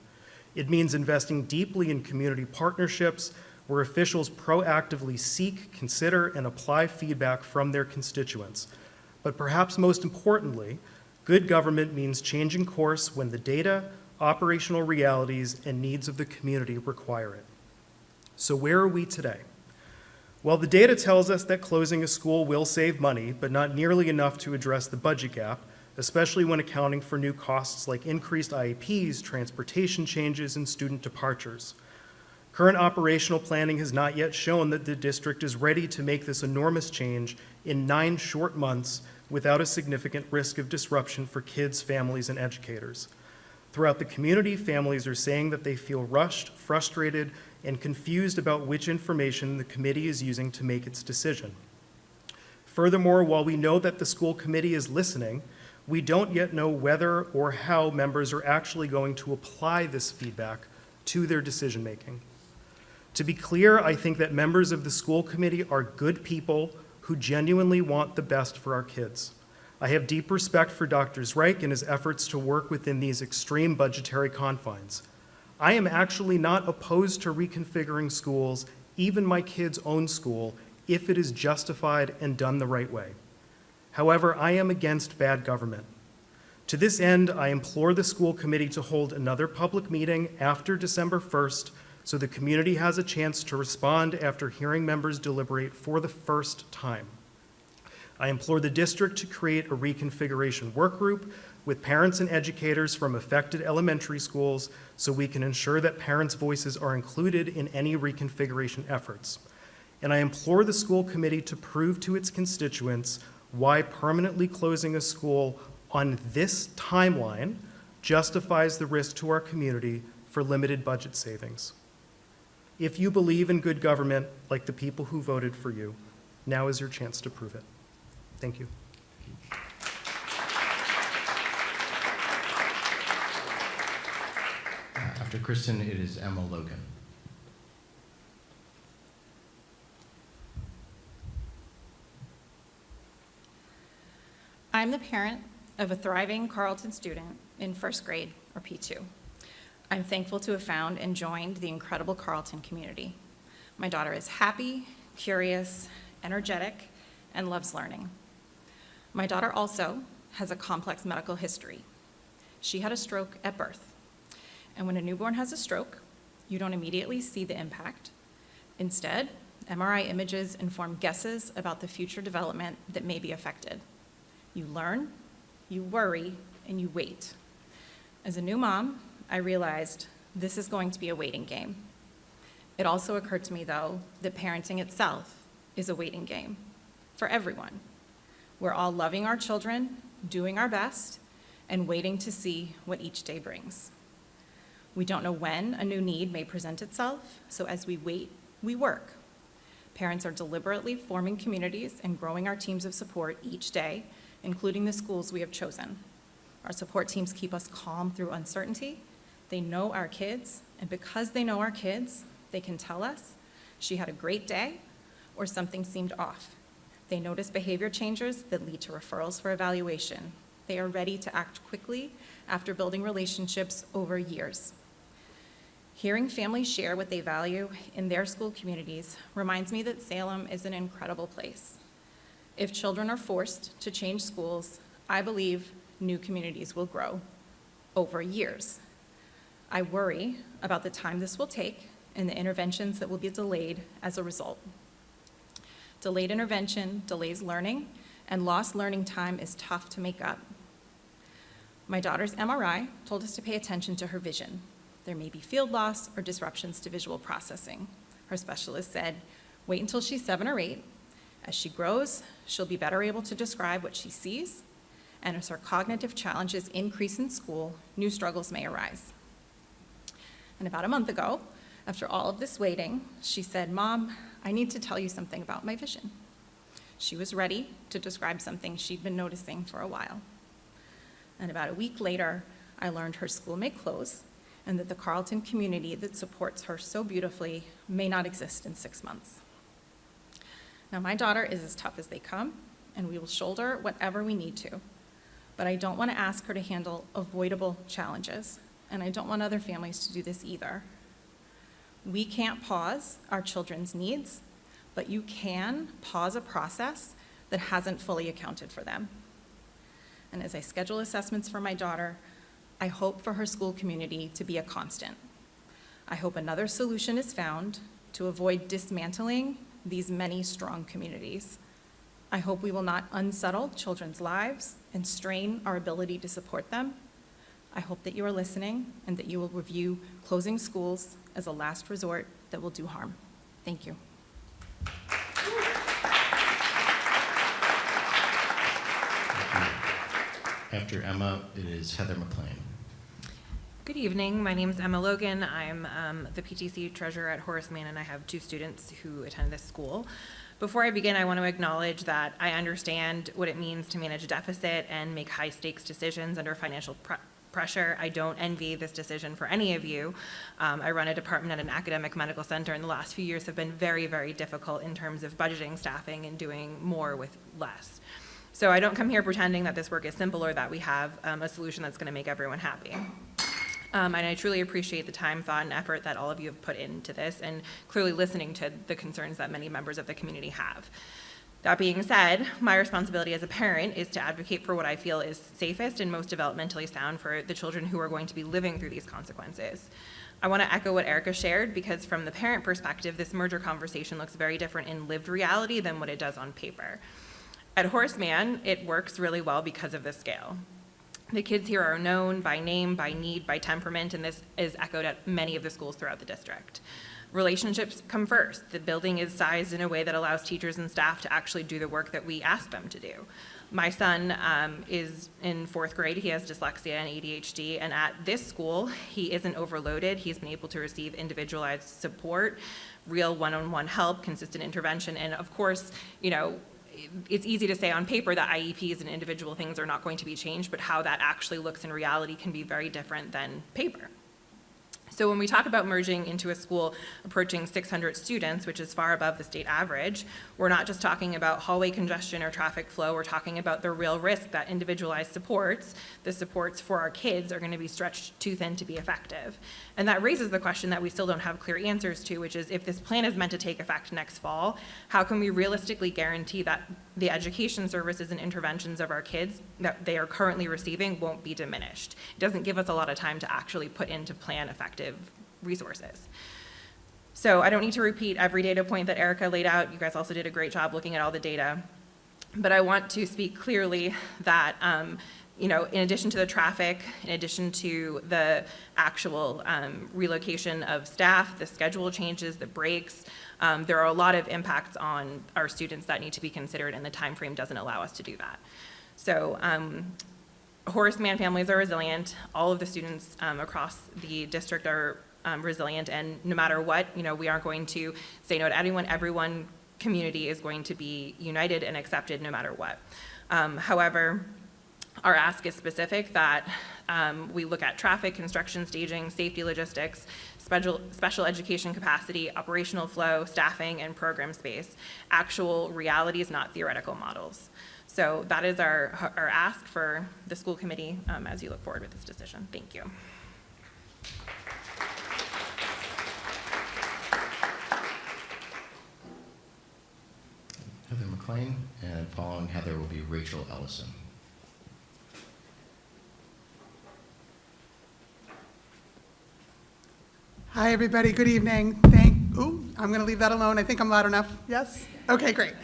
It means investing deeply in community partnerships where officials proactively seek, consider, and apply feedback from their constituents. But perhaps most importantly, good government means changing course when the data, operational realities, and needs of the community require it. So where are we today? Well, the data tells us that closing a school will save money, but not nearly enough to address the budget gap, especially when accounting for new costs like increased IEPs, transportation changes, and student departures. Current operational planning has not yet shown that the district is ready to make this enormous change in 9 short months without a significant risk of disruption for kids, families, and educators. Throughout the community, families are saying that they feel rushed, frustrated, and confused about which information the committee is using to make its decision. Furthermore, while we know that the school committee is listening, we don't yet know whether or how members are actually going to apply this feedback to their decision-making. To be clear, I think that members of the school committee are good people who genuinely want the best for our kids. I have deep respect for Dr. Reich and his efforts to work within these extreme budgetary confines. I am actually not opposed to reconfiguring schools, even my kids' own school, if it is justified and done the right way. However, I am against bad government. To this end, I implore the school committee to hold another public meeting after December 1st so the community has a chance to respond after hearing members deliberate for the first time. I implore the district to create a reconfiguration work group with parents and educators from affected elementary schools so we can ensure that parents' voices are included in any reconfiguration efforts. And I implore the school committee to prove to its constituents why permanently closing a school on this timeline justifies the risk to our community for limited budget savings. If you believe in good government, like the people who voted for you, now is your chance to prove it. Thank you. After Kristen, it is Emma Logan. I'm the parent of a thriving Carleton student in first grade, or P2. I'm thankful to have found and joined the incredible Carleton community. My daughter is happy, curious, energetic, and loves learning. My daughter also has a complex medical history. She had a stroke at birth. And when a newborn has a stroke, you don't immediately see the impact. Instead, MRI images inform guesses about the future development that may be affected. You learn, you worry, and you wait. As a new mom, I realized this is going to be a waiting game. It also occurred to me, though, that parenting itself is a waiting game for everyone. We're all loving our children, doing our best, and waiting to see what each day brings. We don't know when a new need may present itself, so as we wait, we work. Parents are deliberately forming communities and growing our teams of support each day, including the schools we have chosen. Our support teams keep us calm through uncertainty. They know our kids, and because they know our kids, they can tell us, she had a great day, or something seemed off. They notice behavior changes that lead to referrals for evaluation. They are ready to act quickly after building relationships over years. Hearing families share what they value in their school communities reminds me that Salem is an incredible place. If children are forced to change schools, I believe new communities will grow over years. I worry about the time this will take and the interventions that will be delayed as a result. Delayed intervention delays learning, and lost learning time is tough to make up. My daughter's MRI told us to pay attention to her vision. There may be field loss or disruptions to visual processing. Her specialist said, wait until she's 7 or 8. As she grows, she'll be better able to describe what she sees, and as her cognitive challenges increase in school, new struggles may arise. And about a month ago, after all of this waiting, she said, Mom, I need to tell you something about my vision. She was ready to describe something she'd been noticing for a while. And about a week later, I learned her school may close and that the Carleton community that supports her so beautifully may not exist in 6 months. Now, my daughter is as tough as they come, and we will shoulder whatever we need to. But I don't want to ask her to handle avoidable challenges, and I don't want other families to do this either. We can't pause our children's needs, but you can pause a process that hasn't fully accounted for them. And as I schedule assessments for my daughter, I hope for her school community to be a constant. I hope another solution is found to avoid dismantling these many strong communities. I hope we will not unsettle children's lives and strain our ability to support them. I hope that you are listening and that you will review closing schools as a last resort that will do harm. Thank you. After Emma, it is Heather McLean. Good evening. My name is Emma Logan. I'm the PTC treasurer at Horace Mann, and I have 2 students who attend this school. Before I begin, I want to acknowledge that I understand what it means to manage a deficit and make high-stakes decisions under financial pressure. I don't envy this decision for any of you. I run a department at an academic medical center, and the last few years have been very, very difficult in terms of budgeting, staffing, and doing more with less. So I don't come here pretending that this work is simple or that we have a solution that's going to make everyone happy. And I truly appreciate the time, thought, and effort that all of you have put into this, and clearly listening to the concerns that many members of the community have. That being said, my responsibility as a parent is to advocate for what I feel is safest and most developmentally sound for the children who are going to be living through these consequences. I want to echo what Erica shared, because from the parent perspective, this merger conversation looks very different in lived reality than what it does on paper. At Horace Mann, it works really well because of the scale. The kids here are known by name, by need, by temperament, and this is echoed at many of the schools throughout the district. Relationships come first. The building is sized in a way that allows teachers and staff to actually do the work that we ask them to do. My son is in 4th grade. He has dyslexia and ADHD, and at this school, he isn't overloaded. He's been able to receive individualized support, real one-on-one help, consistent intervention, and of course, you know, it's easy to say on paper that IEPs and individual things are not going to be changed, but how that actually looks in reality can be very different than paper. So when we talk about merging into a school approaching 600 students, which is far above the state average, we're not just talking about hallway congestion or traffic flow, we're talking about the real risk that individualized supports, the supports for our kids, are going to be stretched too thin to be effective. And that raises the question that we still don't have clear answers to, which is, if this plan is meant to take effect next fall, how can we realistically guarantee that the education services and interventions of our kids that they are currently receiving won't be diminished? It doesn't give us a lot of time to actually put into plan effective resources. So I don't need to repeat every data point that Erica laid out. You guys also did a great job looking at all the data. But I want to speak clearly that you know, in addition to the traffic, in addition to the actual relocation of staff, the schedule changes, the breaks, there are a lot of impacts on our students that need to be considered, and the time frame doesn't allow us to do that. So Horace Mann families are resilient. All of the students across the district are resilient, and no matter what, you know, we aren't going to say no to anyone. Everyone community is going to be united and accepted no matter what. However, our ask is specific, that we look at traffic, construction, staging, safety logistics, special education capacity, operational flow, staffing, and program space. Actual realities, not theoretical models. So that is our ask for the school committee as you look forward with this decision. Thank you. Heather McLean, and following Heather will be Rachel Ellison. Hi, everybody. Good evening. I'm going to leave that alone. I think I'm loud enough. Yes? Okay, great.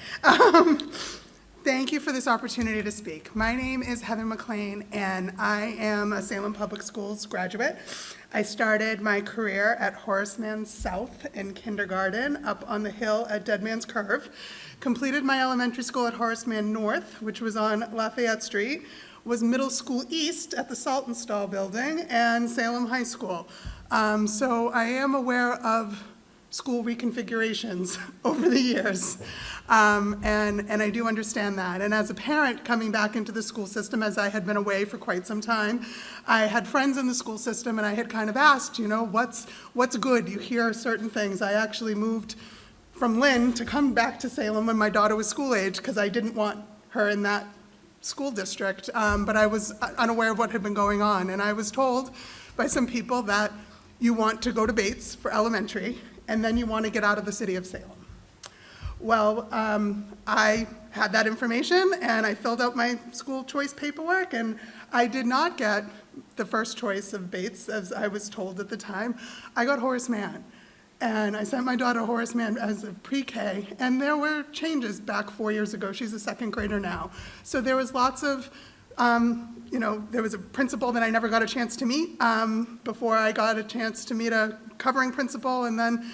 Thank you for this opportunity to speak. My name is Heather McLean, and I am a Salem Public Schools graduate. I started my career at Horace Mann South in kindergarten, up on the hill at Dead Man's Curve. Completed my elementary school at Horace Mann North, which was on Lafayette Street. Was middle school east at the Salt and Stall building, and Salem High School. So I am aware of school reconfigurations over the years, and I do understand that. And as a parent coming back into the school system, as I had been away for quite some time, I had friends in the school system, and I had kind of asked, you know, what's good? You hear certain things. I actually moved from Lynn to come back to Salem when my daughter was school age, because I didn't want her in that school district, but I was unaware of what had been going on. And I was told by some people that you want to go to Bates for elementary, and then you want to get out of the city of Salem. Well, I had that information, and I filled out my school choice paperwork, and I did not get the first choice of Bates, as I was told at the time. I got Horace Mann. And I sent my daughter Horace Mann as a pre-K, and there were changes back 4 years ago. She's a second grader now. So there was lots of, you know, there was a principal that I never got a chance to meet before I got a chance to meet a covering principal, and then,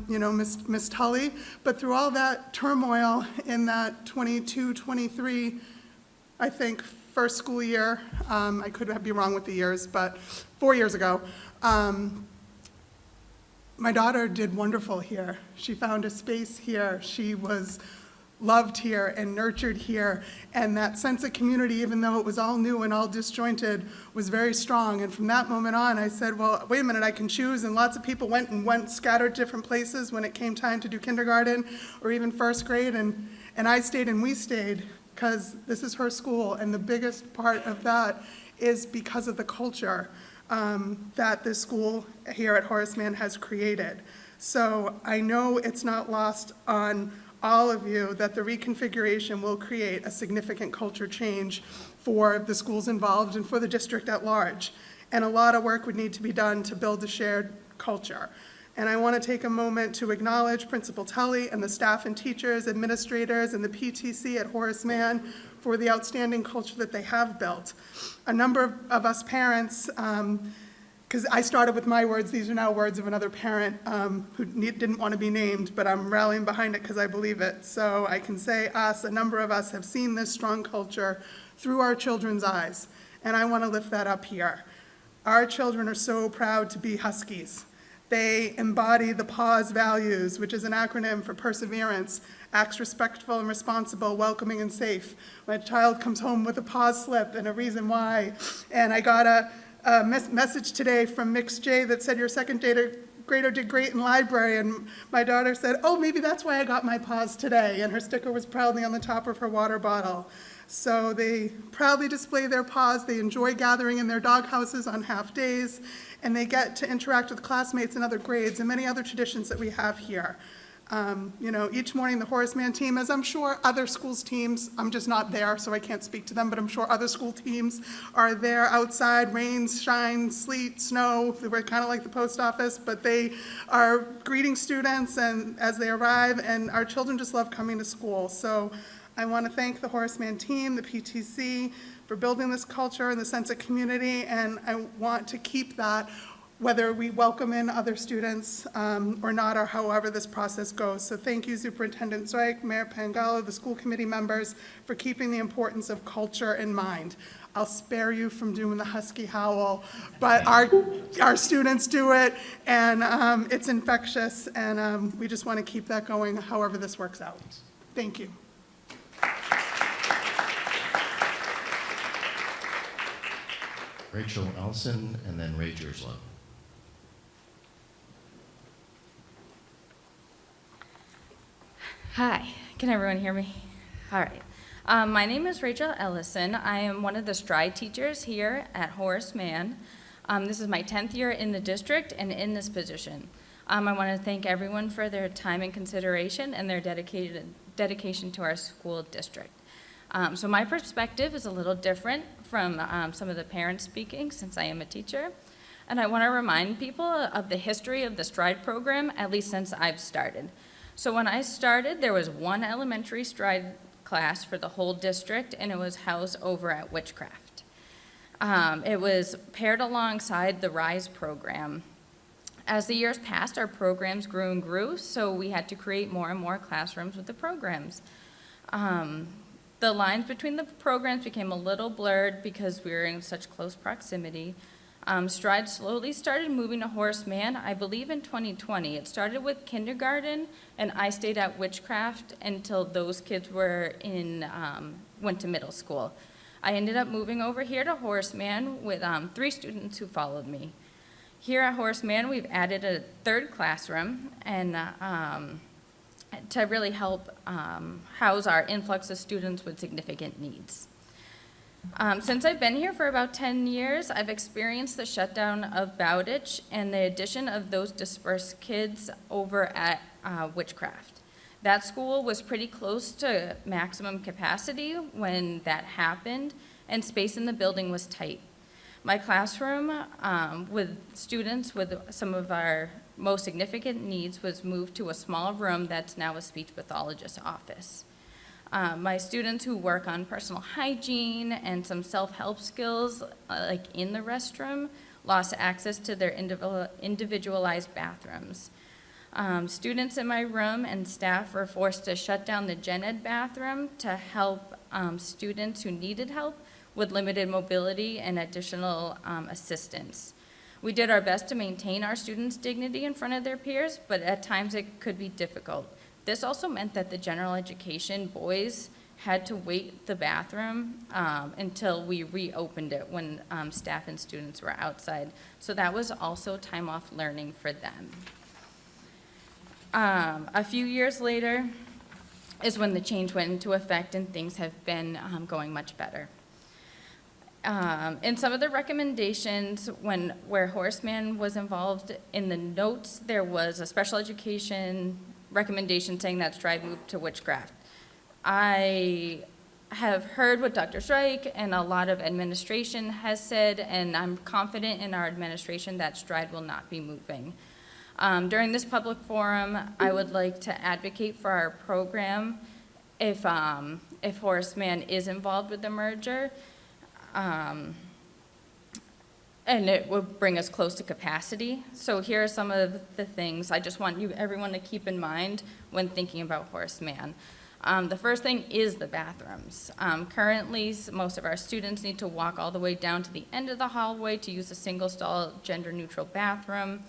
you know, Miss Tully. But through all that turmoil in that 22, 23, I think, first school year, I could be wrong with the years, but 4 years ago, my daughter did wonderful here. She found a space here. She was loved here and nurtured here. And that sense of community, even though it was all new and all disjointed, was very strong. And from that moment on, I said, well, wait a minute, I can choose. And lots of people went scattered different places when it came time to do kindergarten or even first grade. And I stayed and we stayed because this is her school. And the biggest part of that is because of the culture that this school here at Horace Mann has created. So I know it's not lost on all of you that the reconfiguration will create a significant culture change for the schools involved and for the district at large. And a lot of work would need to be done to build a shared culture. And I want to take a moment to acknowledge Principal Tully and the staff and teachers, administrators, and the PTC at Horace Mann for the outstanding culture that they have built. A number of us parents, because I started with my words, these are now words of another parent who didn't want to be named, but I'm rallying behind it because I believe it. So I can say us, a number of us have seen this strong culture through our children's eyes, and I want to lift that up here. Our children are so proud to be Huskies. They embody the PAWS values, which is an acronym for perseverance, acts respectful and responsible, welcoming and safe. My child comes home with a PAWS slip and a reason why. And I got a message today from Mix J that said your second grader did great in library, and my daughter said, oh, maybe that's why I got my PAWS today, and her sticker was proudly on the top of her water bottle. So they proudly display their PAWS. They enjoy gathering in their dog houses on half days, and they get to interact with classmates in other grades and many other traditions that we have here. Each morning the Horace Mann team, as I'm sure other schools' teams, I'm just not there, so I can't speak to them, but I'm sure other school teams are there outside, rain, shine, sleet, snow. We're kind of like the post office, but they are greeting students and as they arrive, and our children just love coming to school. So I want to thank the Horace Mann team, the PTC, for building this culture and the sense of community, and I want to keep that whether we welcome in other students or not, or however this process goes. So thank you, Superintendent Zweig, Mayor Pangalo, the school committee members, for keeping the importance of culture in mind. I'll spare you from doing the husky howl, but our students do it, and it's infectious, and we just want to keep that going however this works out. Thank you. Rachel Ellison, and then Ray Jerslow. Hi, can everyone hear me? All right. My name is Rachel Ellison. I am one of the stride teachers here at Horace Mann. This is my 10th year in the district and in this position. I want to thank everyone for their time and consideration and their dedication to our school district. So my perspective is a little different from some of the parents speaking, since I am a teacher. And I want to remind people of the history of the stride program, at least since I've started. So when I started, there was one elementary stride class for the whole district, and it was housed over at Witchcraft. It was paired alongside the RISE program. As the years passed, our programs grew and grew, so we had to create more and more classrooms with the programs. The lines between the programs became a little blurred because we were in such close proximity. Stride slowly started moving to Horace Mann, I believe in 2020. It started with kindergarten, and I stayed at Witchcraft until those kids were went to middle school. I ended up moving over here to Horace Mann with 3 students who followed me. Here at Horace Mann, we've added a 3rd classroom, and to really help house our influx of students with significant needs. Since I've been here for about 10 years, I've experienced the shutdown of Bowditch and the addition of those dispersed kids over at Witchcraft. That school was pretty close to maximum capacity when that happened, and space in the building was tight. My classroom with students with some of our most significant needs was moved to a small room that's now a speech pathologist's office. My students who work on personal hygiene and some self-help skills, like in the restroom, lost access to their individualized bathrooms. Students in my room and staff were forced to shut down the gen ed bathroom to help students who needed help with limited mobility and additional assistance. We did our best to maintain our students' dignity in front of their peers, but at times it could be difficult. This also meant that the general education boys had to wait the bathroom until we reopened it when staff and students were outside. So that was also time off learning for them. A few years later is when the change went into effect and things have been going much better. In some of the recommendations, where Horace Mann was involved in the notes, there was a special education recommendation saying that Stride moved to Witchcraft. I have heard what Dr. Streich and a lot of administration has said, and I'm confident in our administration that Stride will not be moving. During this public forum, I would like to advocate for our program if Horace Mann is involved with the merger. And it will bring us close to capacity. So here are some of the things I just want everyone to keep in mind when thinking about Horace Mann. The first thing is the bathrooms. Currently, most of our students need to walk all the way down to the end of the hallway to use a single-stall, gender-neutral bathroom.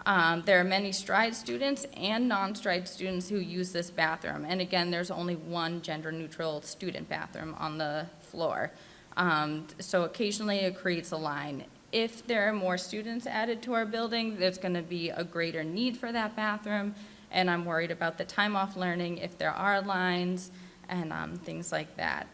There are many Stride students and non-Stride students who use this bathroom. And again, there's only one gender-neutral student bathroom on the floor. So occasionally it creates a line. If there are more students added to our building, there's going to be a greater need for that bathroom, and I'm worried about the time off learning if there are lines and things like that.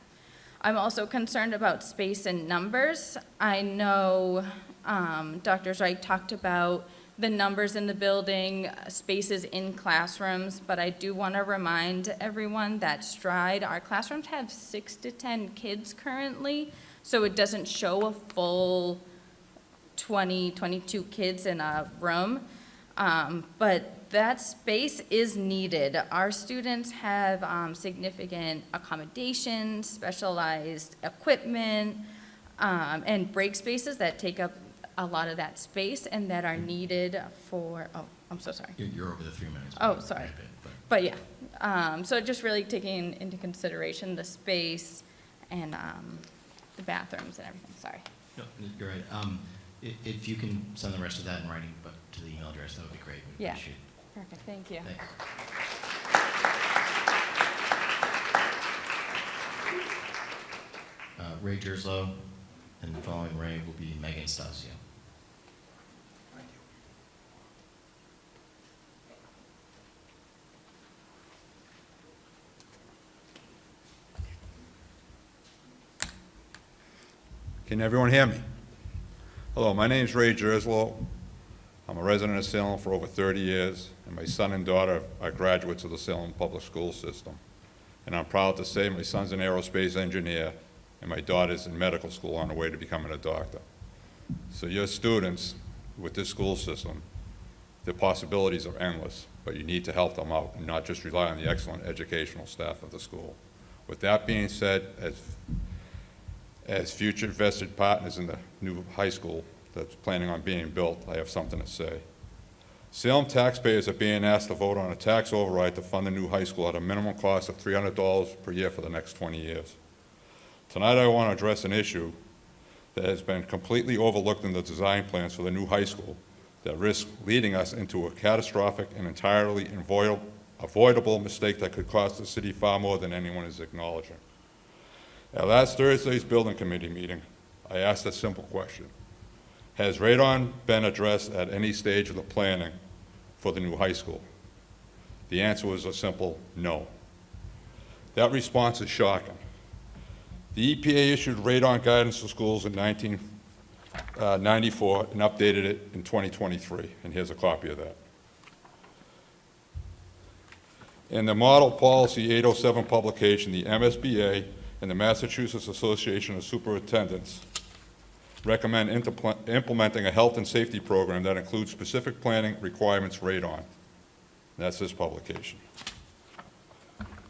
I'm also concerned about space and numbers. I know Dr. Streich talked about the numbers in the building, spaces in classrooms, but I do want to remind everyone that Stride, our classrooms have 6 to 10 kids currently, so it doesn't show a full 20, 22 kids in a room, but that space is needed. Our students have significant accommodations, specialized equipment, and break spaces that take up a lot of that space and that are needed for, oh, I'm so sorry. You're over the 3 minutes. Oh, sorry. But yeah, so just really taking into consideration the space and the bathrooms and everything, sorry. No, you're right. If you can send the rest of that in writing, but to the email address, that would be great. We Yeah. appreciate it. Perfect, thank you. Thanks. Ray Gerslow, and following Ray will be Megan Stasio. Can everyone hear me? Hello, my name is Ray Gerslow. I'm a resident of Salem for over 30 years, and my son and daughter are graduates of the Salem Public School System. And I'm proud to say my son's an aerospace engineer, and my daughter's in medical school on her way to becoming a doctor. So your students with this school system, their possibilities are endless, but you need to help them out and not just rely on the excellent educational staff of the school. With that being said, as future vested partners in the new high school that's planning on being built, I have something to say. Salem taxpayers are being asked to vote on a tax override to fund the new high school at a minimum cost of $300 per year for the next 20 years. Tonight I want to address an issue that has been completely overlooked in the design plans for the new high school that risks leading us into a catastrophic and entirely avoidable mistake that could cost the city far more than anyone is acknowledging. At last Thursday's building committee meeting, I asked a simple question. Has radon been addressed at any stage of the planning for the new high school? The answer was a simple no. That response is shocking. The EPA issued radon guidance to schools in 1994 and updated it in 2023, and here's a copy of that. In the Model Policy 807 publication, the MSBA and the Massachusetts Association of Superintendents recommend implementing a health and safety program that includes specific planning requirements radon. That's this publication.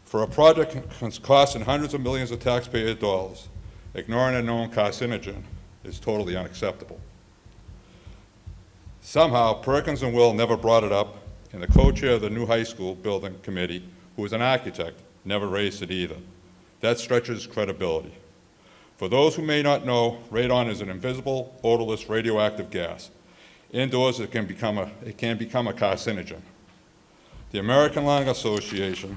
For a project costing hundreds of millions of taxpayer dollars, ignoring a known carcinogen is totally unacceptable. Somehow, Perkins and Will never brought it up, and the co-chair of the new high school building committee, who is an architect, never raised it either. That stretches credibility. For those who may not know, radon is an invisible, odorless, radioactive gas. Indoors, it can become a carcinogen. The American Lung Association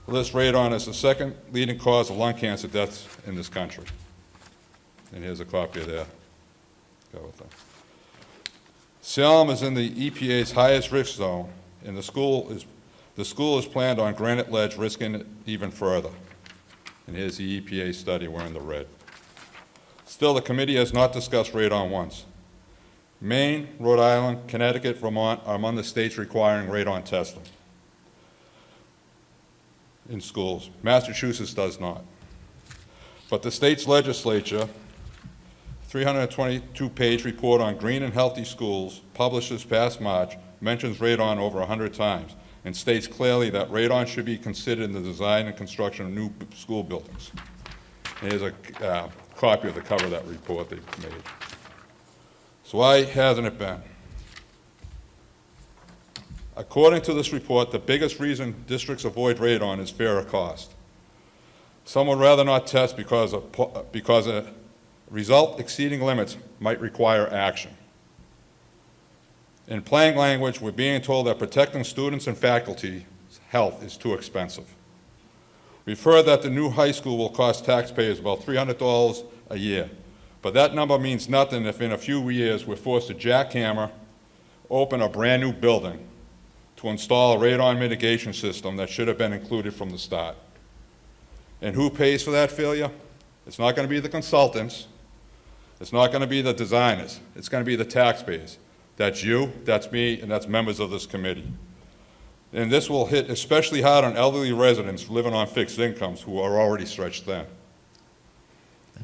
lists radon as the second leading cause of lung cancer deaths in this country. And here's a copy of that. Go with that. Salem is in the EPA's highest risk zone, and the school is planned on granite ledge, risking it even further. And here's the EPA study, we're in the red. Still, the committee has not discussed radon once. Maine, Rhode Island, Connecticut, Vermont are among the states requiring radon testing in schools. Massachusetts does not. But the state's legislature, 322-page report on green and healthy schools, published this past March, mentions radon over 100 times and states clearly that radon should be considered in the design and construction of new school buildings. And here's a copy of the cover of that report they made. So why hasn't it been? According to this report, the biggest reason districts avoid radon is fear of cost. Some would rather not test because a result exceeding limits might require action. In plain language, we're being told that protecting students and faculty's health is too expensive. We've heard that the new high school will cost taxpayers about $300 a year, but that number means nothing if in a few years we're forced to jackhammer open a brand new building to install a radon mitigation system that should have been included from the start. And who pays for that failure? It's not going to be the consultants. It's not going to be the designers. It's going to be the taxpayers. That's you, that's me, and that's members of this committee. And this will hit especially hard on elderly residents living on fixed incomes who are already stretched thin.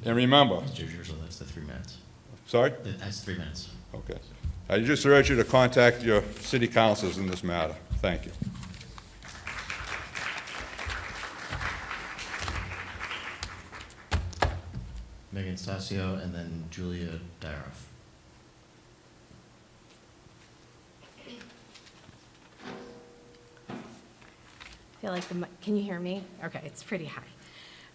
And remember, Mr. Usual, that's the 3 minutes. sorry? That's 3 minutes. Okay. I just urge you to contact your city councilors in this matter. Thank you. Megan Stasio and then Julia Daroff. I feel like can you hear me? Okay, it's pretty high.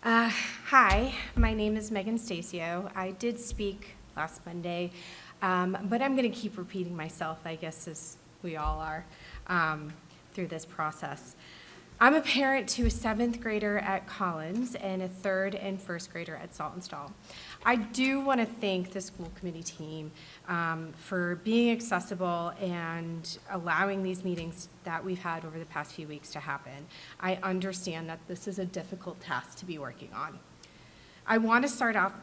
Hi, my name is Megan Stasio. I did speak last Monday, but I'm going to keep repeating myself, I guess, as we all are through this process. I'm a parent to a 7th grader at Collins and a 3rd and 1st grader at Saltonstall. I do want to thank the school committee team for being accessible and allowing these meetings that we've had over the past few weeks to happen. I understand that this is a difficult task to be working on. I want to start off,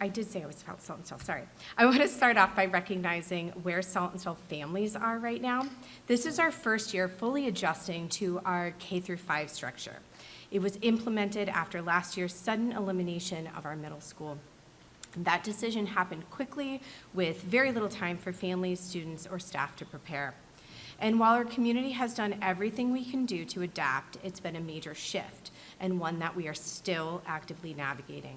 I did say I was about Saltonstall, sorry. I want to start off by recognizing where Saltonstall families are right now. This is our first year fully adjusting to our K-5 structure. It was implemented after last year's sudden elimination of our middle school. That decision happened quickly with very little time for families, students, or staff to prepare. And while our community has done everything we can do to adapt, it's been a major shift and one that we are still actively navigating.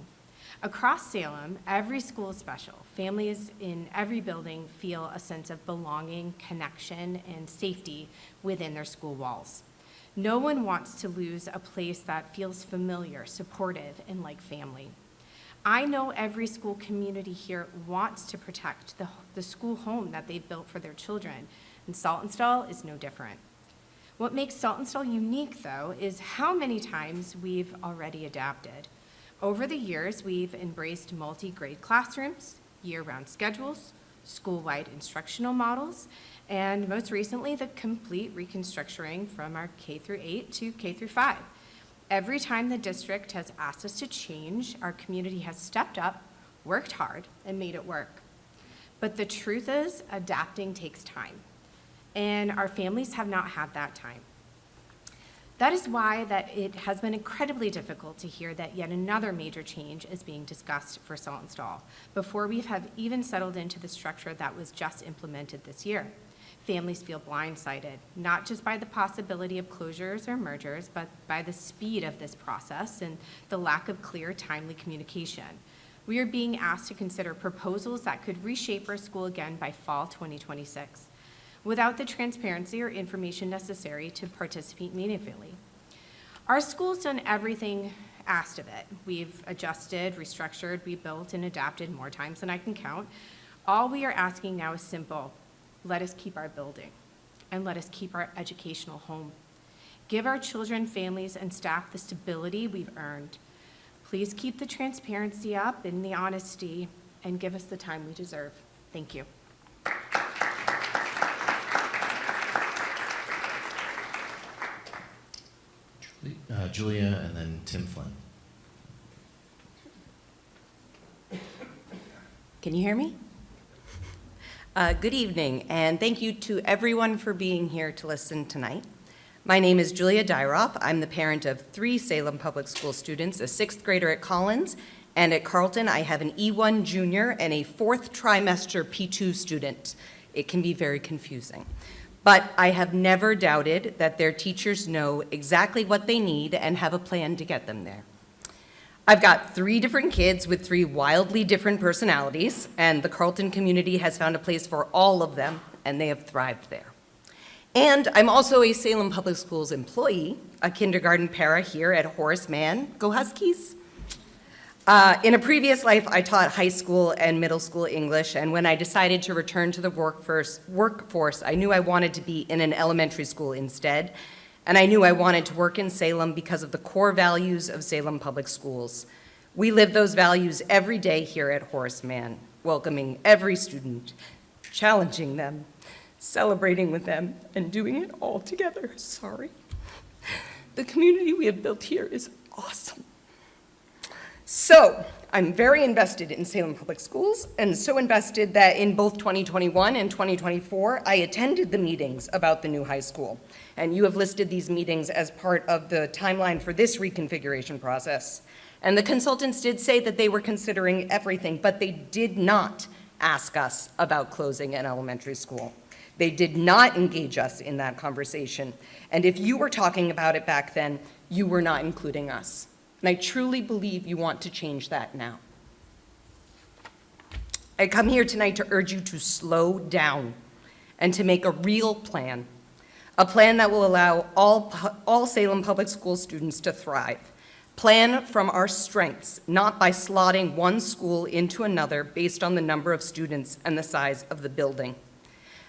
Across Salem, every school is special. Families in every building feel a sense of belonging, connection, and safety within their school walls. No one wants to lose a place that feels familiar, supportive, and like family. I know every school community here wants to protect the school home that they've built for their children, and Saltonstall is no different. What makes Saltonstall unique, though, is how many times we've already adapted. Over the years, we've embraced multi-grade classrooms, year-round schedules, school-wide instructional models, and most recently, the complete reconstructuring from our K-8 to K-5. Every time the district has asked us to change, our community has stepped up, worked hard, and made it work. But the truth is, adapting takes time, and our families have not had that time. That is why it has been incredibly difficult to hear that yet another major change is being discussed for Saltonstall before we have even settled into the structure that was just implemented this year. Families feel blindsided, not just by the possibility of closures or mergers, but by the speed of this process and the lack of clear, timely communication. We are being asked to consider proposals that could reshape our school again by fall 2026. Without the transparency or information necessary to participate meaningfully. Our school's done everything asked of it. We've adjusted, restructured, rebuilt, and adapted more times than I can count. All we are asking now is simple. Let us keep our building, and let us keep our educational home. Give our children, families, and staff the stability we've earned. Please keep the transparency up and the honesty, and give us the time we deserve. Thank you. Julia, and then Tim Flynn. Can you hear me? Good evening, and thank you to everyone for being here to listen tonight. My name is Julia Dyroff. I'm the parent of 3 Salem Public School students, a 6th grader at Collins, and at Carleton I have an E1 junior and a 4th trimester P2 student. It can be very confusing. But I have never doubted that their teachers know exactly what they need and have a plan to get them there. I've got 3 different kids with 3 wildly different personalities, and the Carleton community has found a place for all of them, and they have thrived there. And I'm also a Salem Public Schools employee, a kindergarten para here at Horace Mann. Go Huskies! In a previous life, I taught high school and middle school English, and when I decided to return to the workforce, I knew I wanted to be in an elementary school instead, and I knew I wanted to work in Salem because of the core values of Salem Public Schools. We live those values every day here at Horace Mann, welcoming every student, challenging them, celebrating with them, and doing it all together. Sorry. The community we have built here is awesome. So, I'm very invested in Salem Public Schools, and so invested that in both 2021 and 2024, I attended the meetings about the new high school. And you have listed these meetings as part of the timeline for this reconfiguration process. And the consultants did say that they were considering everything, but they did not ask us about closing an elementary school. They did not engage us in that conversation. And if you were talking about it back then, you were not including us. And I truly believe you want to change that now. I come here tonight to urge you to slow down and to make a real plan, a plan that will allow all Salem Public School students to thrive. Plan from our strengths, not by slotting one school into another based on the number of students and the size of the building.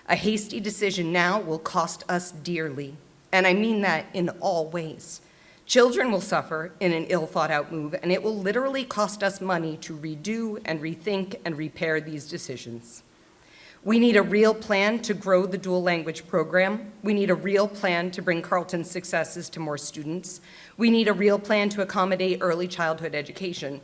A hasty decision now will cost us dearly, and I mean that in all ways. Children will suffer in an ill-thought-out move, and it will literally cost us money to redo and rethink and repair these decisions. We need a real plan to grow the dual language program. We need a real plan to bring Carleton's successes to more students. We need a real plan to accommodate early childhood education.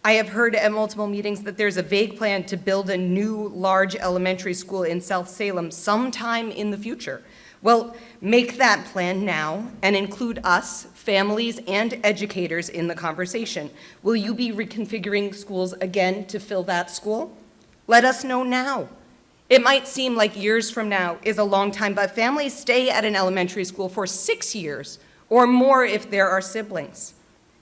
I have heard at multiple meetings that there's a vague plan to build a new large elementary school in South Salem sometime in the future. Well, make that plan now and include us, families, and educators in the conversation. Will you be reconfiguring schools again to fill that school? Let us know now. It might seem like years from now is a long time, but families stay at an elementary school for 6 years or more if there are siblings.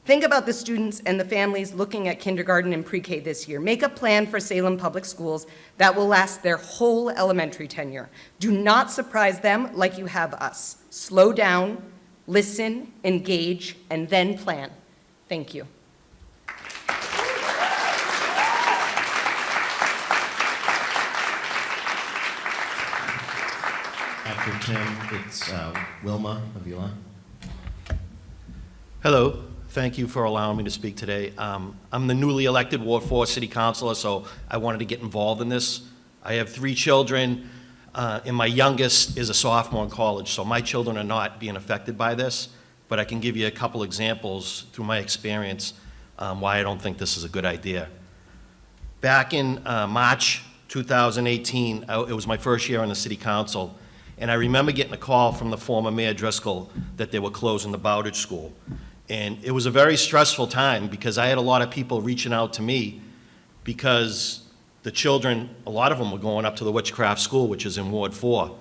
Think about the students and the families looking at kindergarten and pre-K this year. Make a plan for Salem Public Schools that will last their whole elementary tenure. Do not surprise them like you have us. Slow down, listen, engage, and then plan. Thank you. After Tim, it's Wilma Avila. Hello. Thank you for allowing me to speak today. I'm the newly elected Ward 4 City Councilor, so I wanted to get involved in this. I have 3 children, and my youngest is a sophomore in college, so my children are not being affected by this, but I can give you a couple examples through my experience why I don't think this is a good idea. Back in March 2018, it was my first year on the City Council, and I remember getting a call from the former Mayor Driscoll that they were closing the Bowditch School. And it was a very stressful time because I had a lot of people reaching out to me because the children, a lot of them were going up to the Witchcraft School, which is in Ward 4.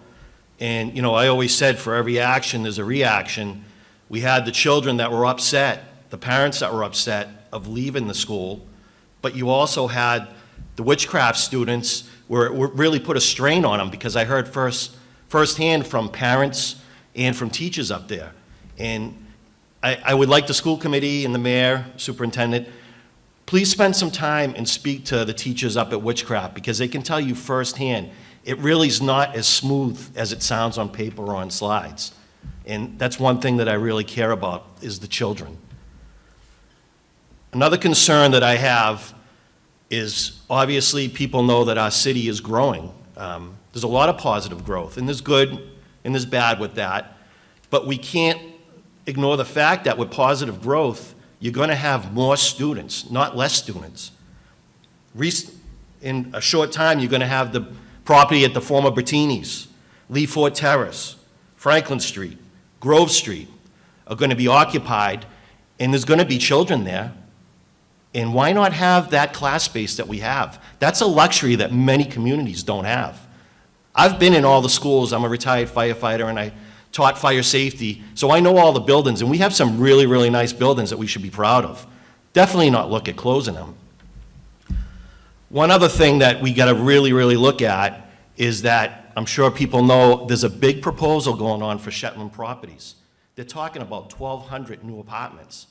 And, you know, I always said for every action, there's a reaction. We had the children that were upset, the parents that were upset of leaving the school, but you also had the Witchcraft students where it really put a strain on them because I heard firsthand from parents and from teachers up there. And I would like the school committee and the mayor, superintendent, please spend some time and speak to the teachers up at Witchcraft, because they can tell you firsthand, it really is not as smooth as it sounds on paper or on slides. And that's one thing that I really care about, is the children. Another concern that I have is, obviously, people know that our city is growing. There's a lot of positive growth, and there's good and there's bad with that. But we can't ignore the fact that with positive growth, you're going to have more students, not less students. In a short time, you're going to have the property at the former Bertini's, Lee Fort Terrace, Franklin Street, Grove Street are going to be occupied, and there's going to be children there. And why not have that class space that we have? That's a luxury that many communities don't have. I've been in all the schools. I'm a retired firefighter, and I taught fire safety, so I know all the buildings, and we have some really, really nice buildings that we should be proud of. Definitely not look at closing them. One other thing that we got to really, really look at is that I'm sure people know there's a big proposal going on for Shetland Properties. They're talking about 1,200 new apartments.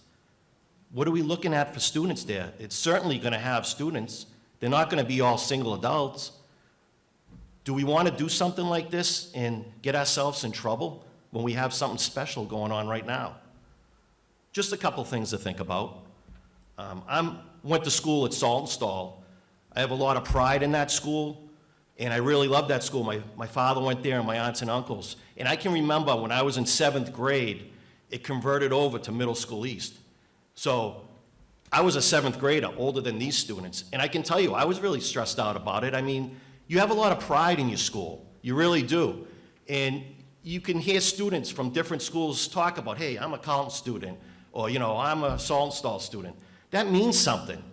What are we looking at for students there? It's certainly going to have students. They're not going to be all single adults. Do we want to do something like this and get ourselves in trouble when we have something special going on right now? Just a couple things to think about. I went to school at Saltonstall. I have a lot of pride in that school, and I really love that school. My father went there, and my aunts and uncles. And I can remember when I was in 7th grade, it converted over to Middle School East. So I was a 7th grader, older than these students, and I can tell you, I was really stressed out about it. I mean, you have a lot of pride in your school. You really do. And you can hear students from different schools talk about, hey, I'm a Carleton student, or, you know, I'm a Saltonstall student. That means something.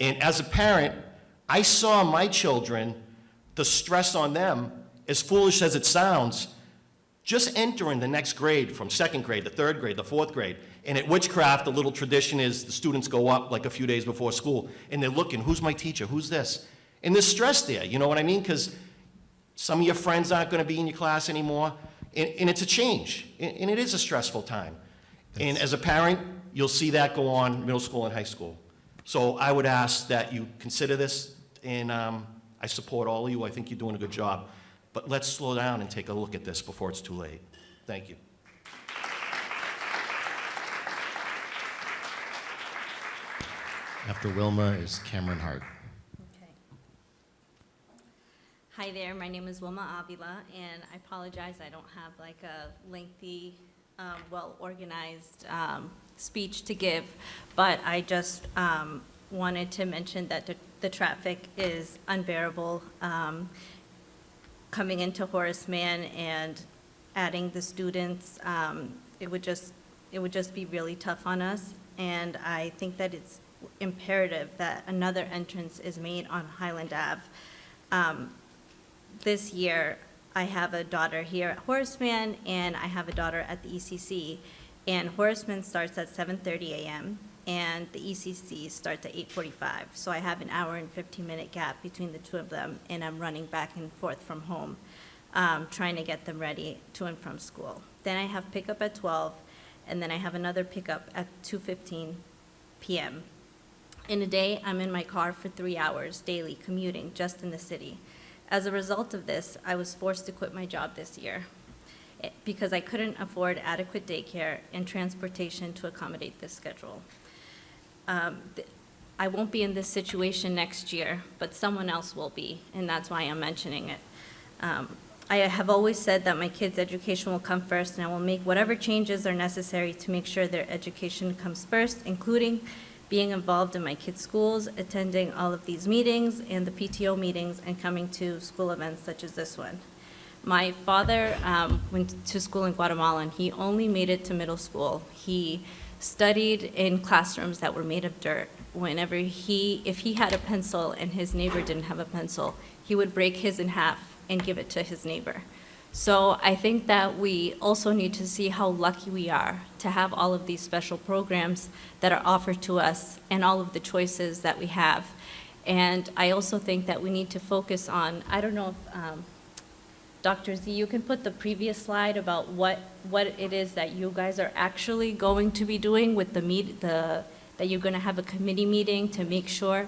And as a parent, I saw my children, the stress on them, as foolish as it sounds, just entering the next grade from 2nd grade, the 3rd grade, the 4th grade. And at Witchcraft, the little tradition is the students go up like a few days before school, and they're looking, who's my teacher, who's this? And there's stress there, you know what I mean? Because some of your friends aren't going to be in your class anymore, and it's a change, and it is a stressful time. And as a parent, you'll see that go on middle school and high school. So I would ask that you consider this, and I support all of you. I think you're doing a good job. But let's slow down and take a look at this before it's too late. Thank you. After Wilma is Cameron Hart. Okay. Hi there, my name is Wilma Avila, and I apologize I don't have like a lengthy, well-organized speech to give, but I just wanted to mention that the traffic is unbearable coming into Horace Mann, and adding the students, it would just be really tough on us, and I think that it's imperative that another entrance is made on Highland Ave. This year, I have a daughter here at Horace Mann, and I have a daughter at the ECC, and Horace Mann starts at 7:30 a.m., and the ECC starts at 8:45. So I have an hour and 15-minute gap between the two of them, and I'm running back and forth from home, trying to get them ready to and from school. Then I have pickup at 12, and then I have another pickup at 2:15 p.m. In a day, I'm in my car for 3 hours daily, commuting just in the city. As a result of this, I was forced to quit my job this year because I couldn't afford adequate daycare and transportation to accommodate this schedule. I won't be in this situation next year, but someone else will be, and that's why I'm mentioning it. I have always said that my kids' education will come first, and I will make whatever changes are necessary to make sure their education comes first, including being involved in my kids' schools, attending all of these meetings and the PTO meetings, and coming to school events such as this one. My father went to school in Guatemala, and he only made it to middle school. He studied in classrooms that were made of dirt. Whenever if he had a pencil and his neighbor didn't have a pencil, he would break his in half and give it to his neighbor. So I think that we also need to see how lucky we are to have all of these special programs that are offered to us and all of the choices that we have. And I also think that we need to focus on, I don't know if Dr. Z, you can put the previous slide about what it is that you guys are actually going to be doing with that you're going to have a committee meeting to make sure.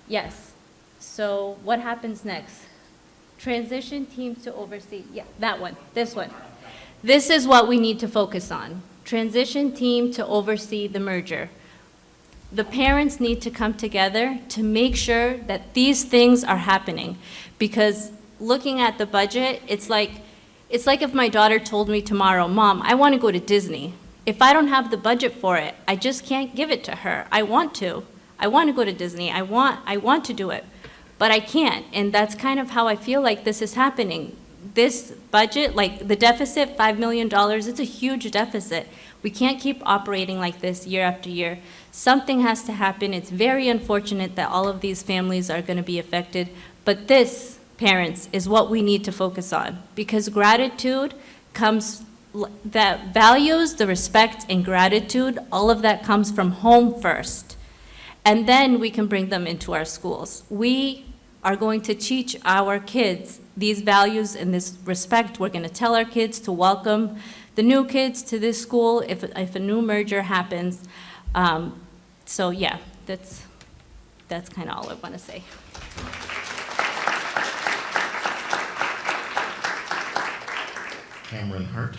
Yes. So what happens next? Transition teams to oversee. Yeah, that one, this one. This is what we need to focus on. Transition team to oversee the merger. The parents need to come together to make sure that these things are happening. Because looking at the budget, it's like if my daughter told me tomorrow, Mom, I want to go to Disney. If I don't have the budget for it, I just can't give it to her. I want to go to Disney. I want to do it, but I can't. And that's kind of how I feel like this is happening. This budget, like the deficit, $5 million, it's a huge deficit. We can't keep operating like this year after year. Something has to happen. It's very unfortunate that all of these families are going to be affected, but this, parents, is what we need to focus on, because gratitude comes, that values, the respect and gratitude, all of that comes from home first. And then we can bring them into our schools. We are going to teach our kids these values and this respect. We're going to tell our kids to welcome the new kids to this school if a new merger happens. So yeah, that's kind of all I want to say. Cameron Hart.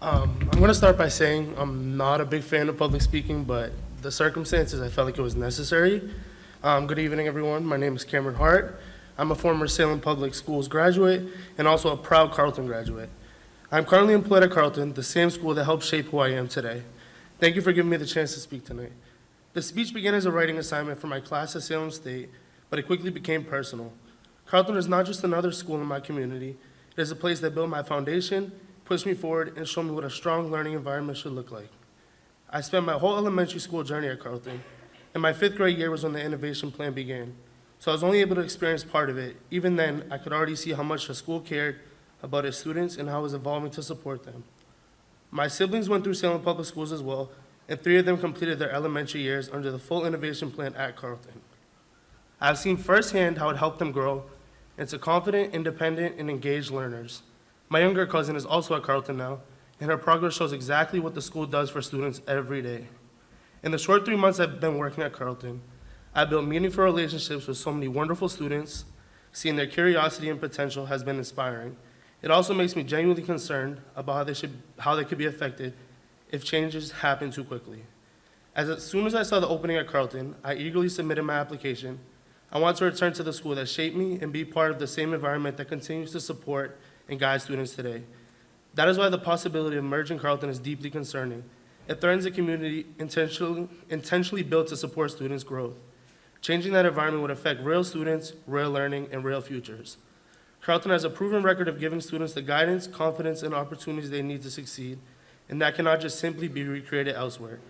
I'm going to start by saying I'm not a big fan of public speaking, but the circumstances, I felt like it was necessary. Good evening, everyone. My name is Cameron Hart. I'm a former Salem Public Schools graduate and also a proud Carleton graduate. I'm currently employed at Carleton, the same school that helped shape who I am today. Thank you for giving me the chance to speak tonight. The speech began as a writing assignment for my class at Salem State, but it quickly became personal. Carleton is not just another school in my community. It is a place that built my foundation, pushed me forward, and showed me what a strong learning environment should look like. I spent my whole elementary school journey at Carleton, and my 5th grade year was when the innovation plan began. So I was only able to experience part of it. Even then, I could already see how much the school cared about its students and how it was evolving to support them. My siblings went through Salem Public Schools as well, and 3 of them completed their elementary years under the full innovation plan at Carleton. I've seen firsthand how it helped them grow into confident, independent, and engaged learners. My younger cousin is also at Carleton now, and her progress shows exactly what the school does for students every day. In the short 3 months I've been working at Carleton, I've built meaningful relationships with so many wonderful students. Seeing their curiosity and potential has been inspiring. It also makes me genuinely concerned about how they could be affected if changes happen too quickly. As soon as I saw the opening at Carleton, I eagerly submitted my application. I want to return to the school that shaped me and be part of the same environment that continues to support and guide students today. That is why the possibility of merging Carleton is deeply concerning. It threatens a community intentionally built to support students' growth. Changing that environment would affect real students, real learning, and real futures. Carleton has a proven record of giving students the guidance, confidence, and opportunities they need to succeed, and that cannot just simply be recreated elsewhere.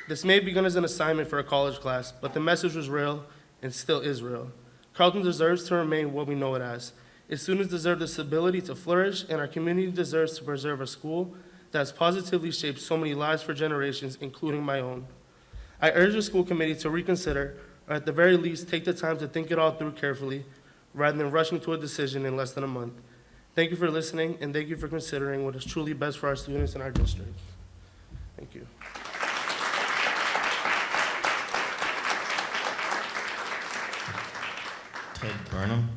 This may have begun as an assignment for a college class, but the message was real and still is real. Carleton deserves to remain what we know it as. Its students deserve the stability to flourish, and our community deserves to preserve a school that has positively shaped so many lives for generations, including my own. I urge the school committee to reconsider, or at the very least, take the time to think it all through carefully, rather than rushing to a decision in less than a month. Thank you for listening, and thank you for considering what is truly best for our students in our district. Thank you. Ted Burnham.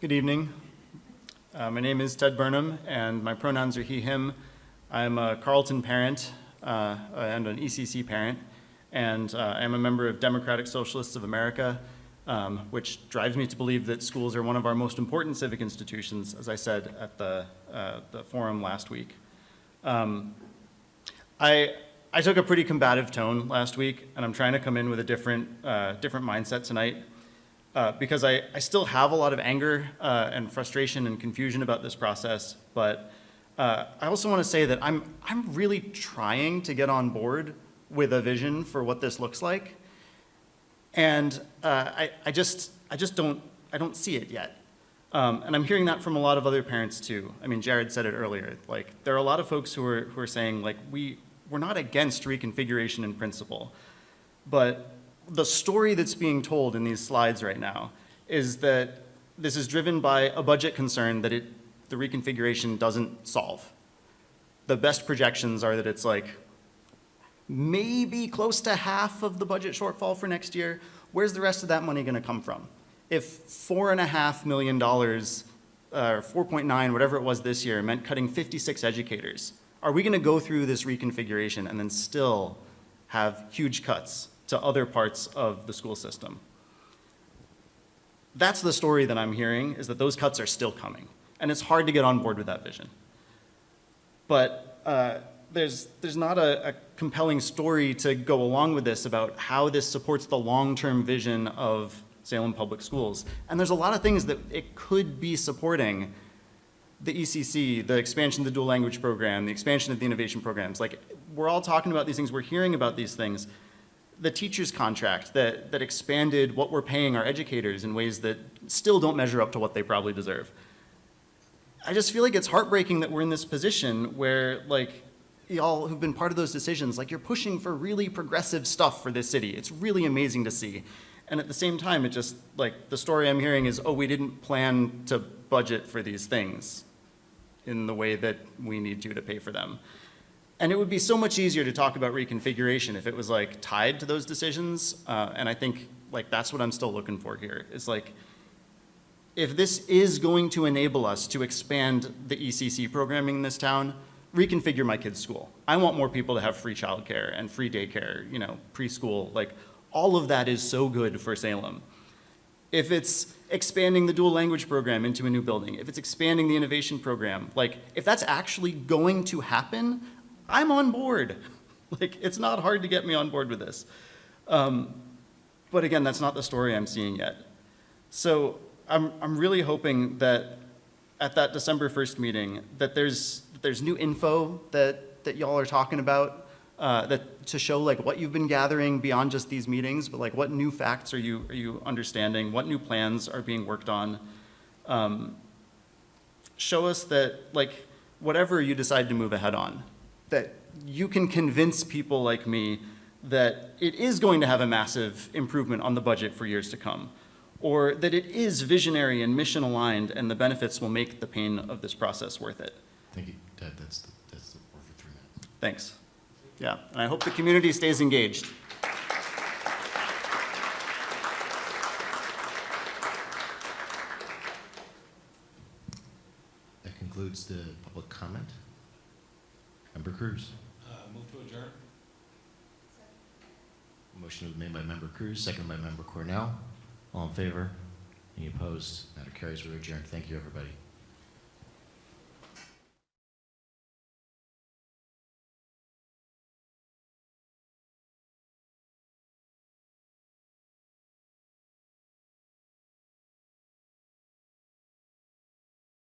Good evening. My name is Ted Burnham, and my pronouns are he, him. I'm a Carleton parent and an ECC parent, and I'm a member of Democratic Socialists of America, which drives me to believe that schools are one of our most important civic institutions, as I said at the forum last week. I took a pretty combative tone last week, and I'm trying to come in with a different mindset tonight. Because I still have a lot of anger and frustration and confusion about this process, but I also want to say that I'm really trying to get on board with a vision for what this looks like. And I just don't see it yet. And I'm hearing that from a lot of other parents too. I mean, Jared said it earlier. Like, there are a lot of folks who are saying, like, we're not against reconfiguration in principle, but the story that's being told in these slides right now is that this is driven by a budget concern that the reconfiguration doesn't solve. The best projections are that it's like maybe close to half of the budget shortfall for next year. Where's the rest of that money going to come from? If $4.5 million, or 4.9, whatever it was this year, meant cutting 56 educators, are we going to go through this reconfiguration and then still have huge cuts to other parts of the school system? That's the story that I'm hearing, is that those cuts are still coming. And it's hard to get on board with that vision. But there's not a compelling story to go along with this about how this supports the long-term vision of Salem Public Schools. And there's a lot of things that it could be supporting: the ECC, the expansion of the dual language program, the expansion of the innovation programs. Like, we're all talking about these things, we're hearing about these things. The teacher's contract that expanded what we're paying our educators in ways that still don't measure up to what they probably deserve. I just feel like it's heartbreaking that we're in this position where, like, y'all who've been part of those decisions, like, you're pushing for really progressive stuff for this city. It's really amazing to see. And at the same time, it just, like, the story I'm hearing is, oh, we didn't plan to budget for these things in the way that we need to pay for them. And it would be so much easier to talk about reconfiguration if it was, like, tied to those decisions. And I think, like, that's what I'm still looking for here. Is, like, if this is going to enable us to expand the ECC programming in this town, reconfigure my kid's school. I want more people to have free childcare and free daycare, you know, preschool. Like, all of that is so good for Salem. If it's expanding the dual language program into a new building, if it's expanding the innovation program, like, if that's actually going to happen, I'm on board. Like, it's not hard to get me on board with this. But again, that's not the story I'm seeing yet. So I'm really hoping that at that December 1st meeting, that there's new info that y'all are talking about, that to show, like, what you've been gathering beyond just these meetings, but, like, what new facts are you understanding, what new plans are being worked on. Show us that, like, whatever you decide to move ahead on, that you can convince people like me that it is going to have a massive improvement on the budget for years to come, or that it is visionary and mission aligned and the benefits will make the pain of this process worth it. Thank you, Ted. That's the word for 3 minutes. Thanks. Yeah, and I hope the community stays engaged. That concludes the public comment. Member Cruz. Move to adjourn. Motion was made by Member Cruz, seconded by Member Cornell. All in favor? Any opposed? Matter carries. We're adjourned. Thank you, everybody.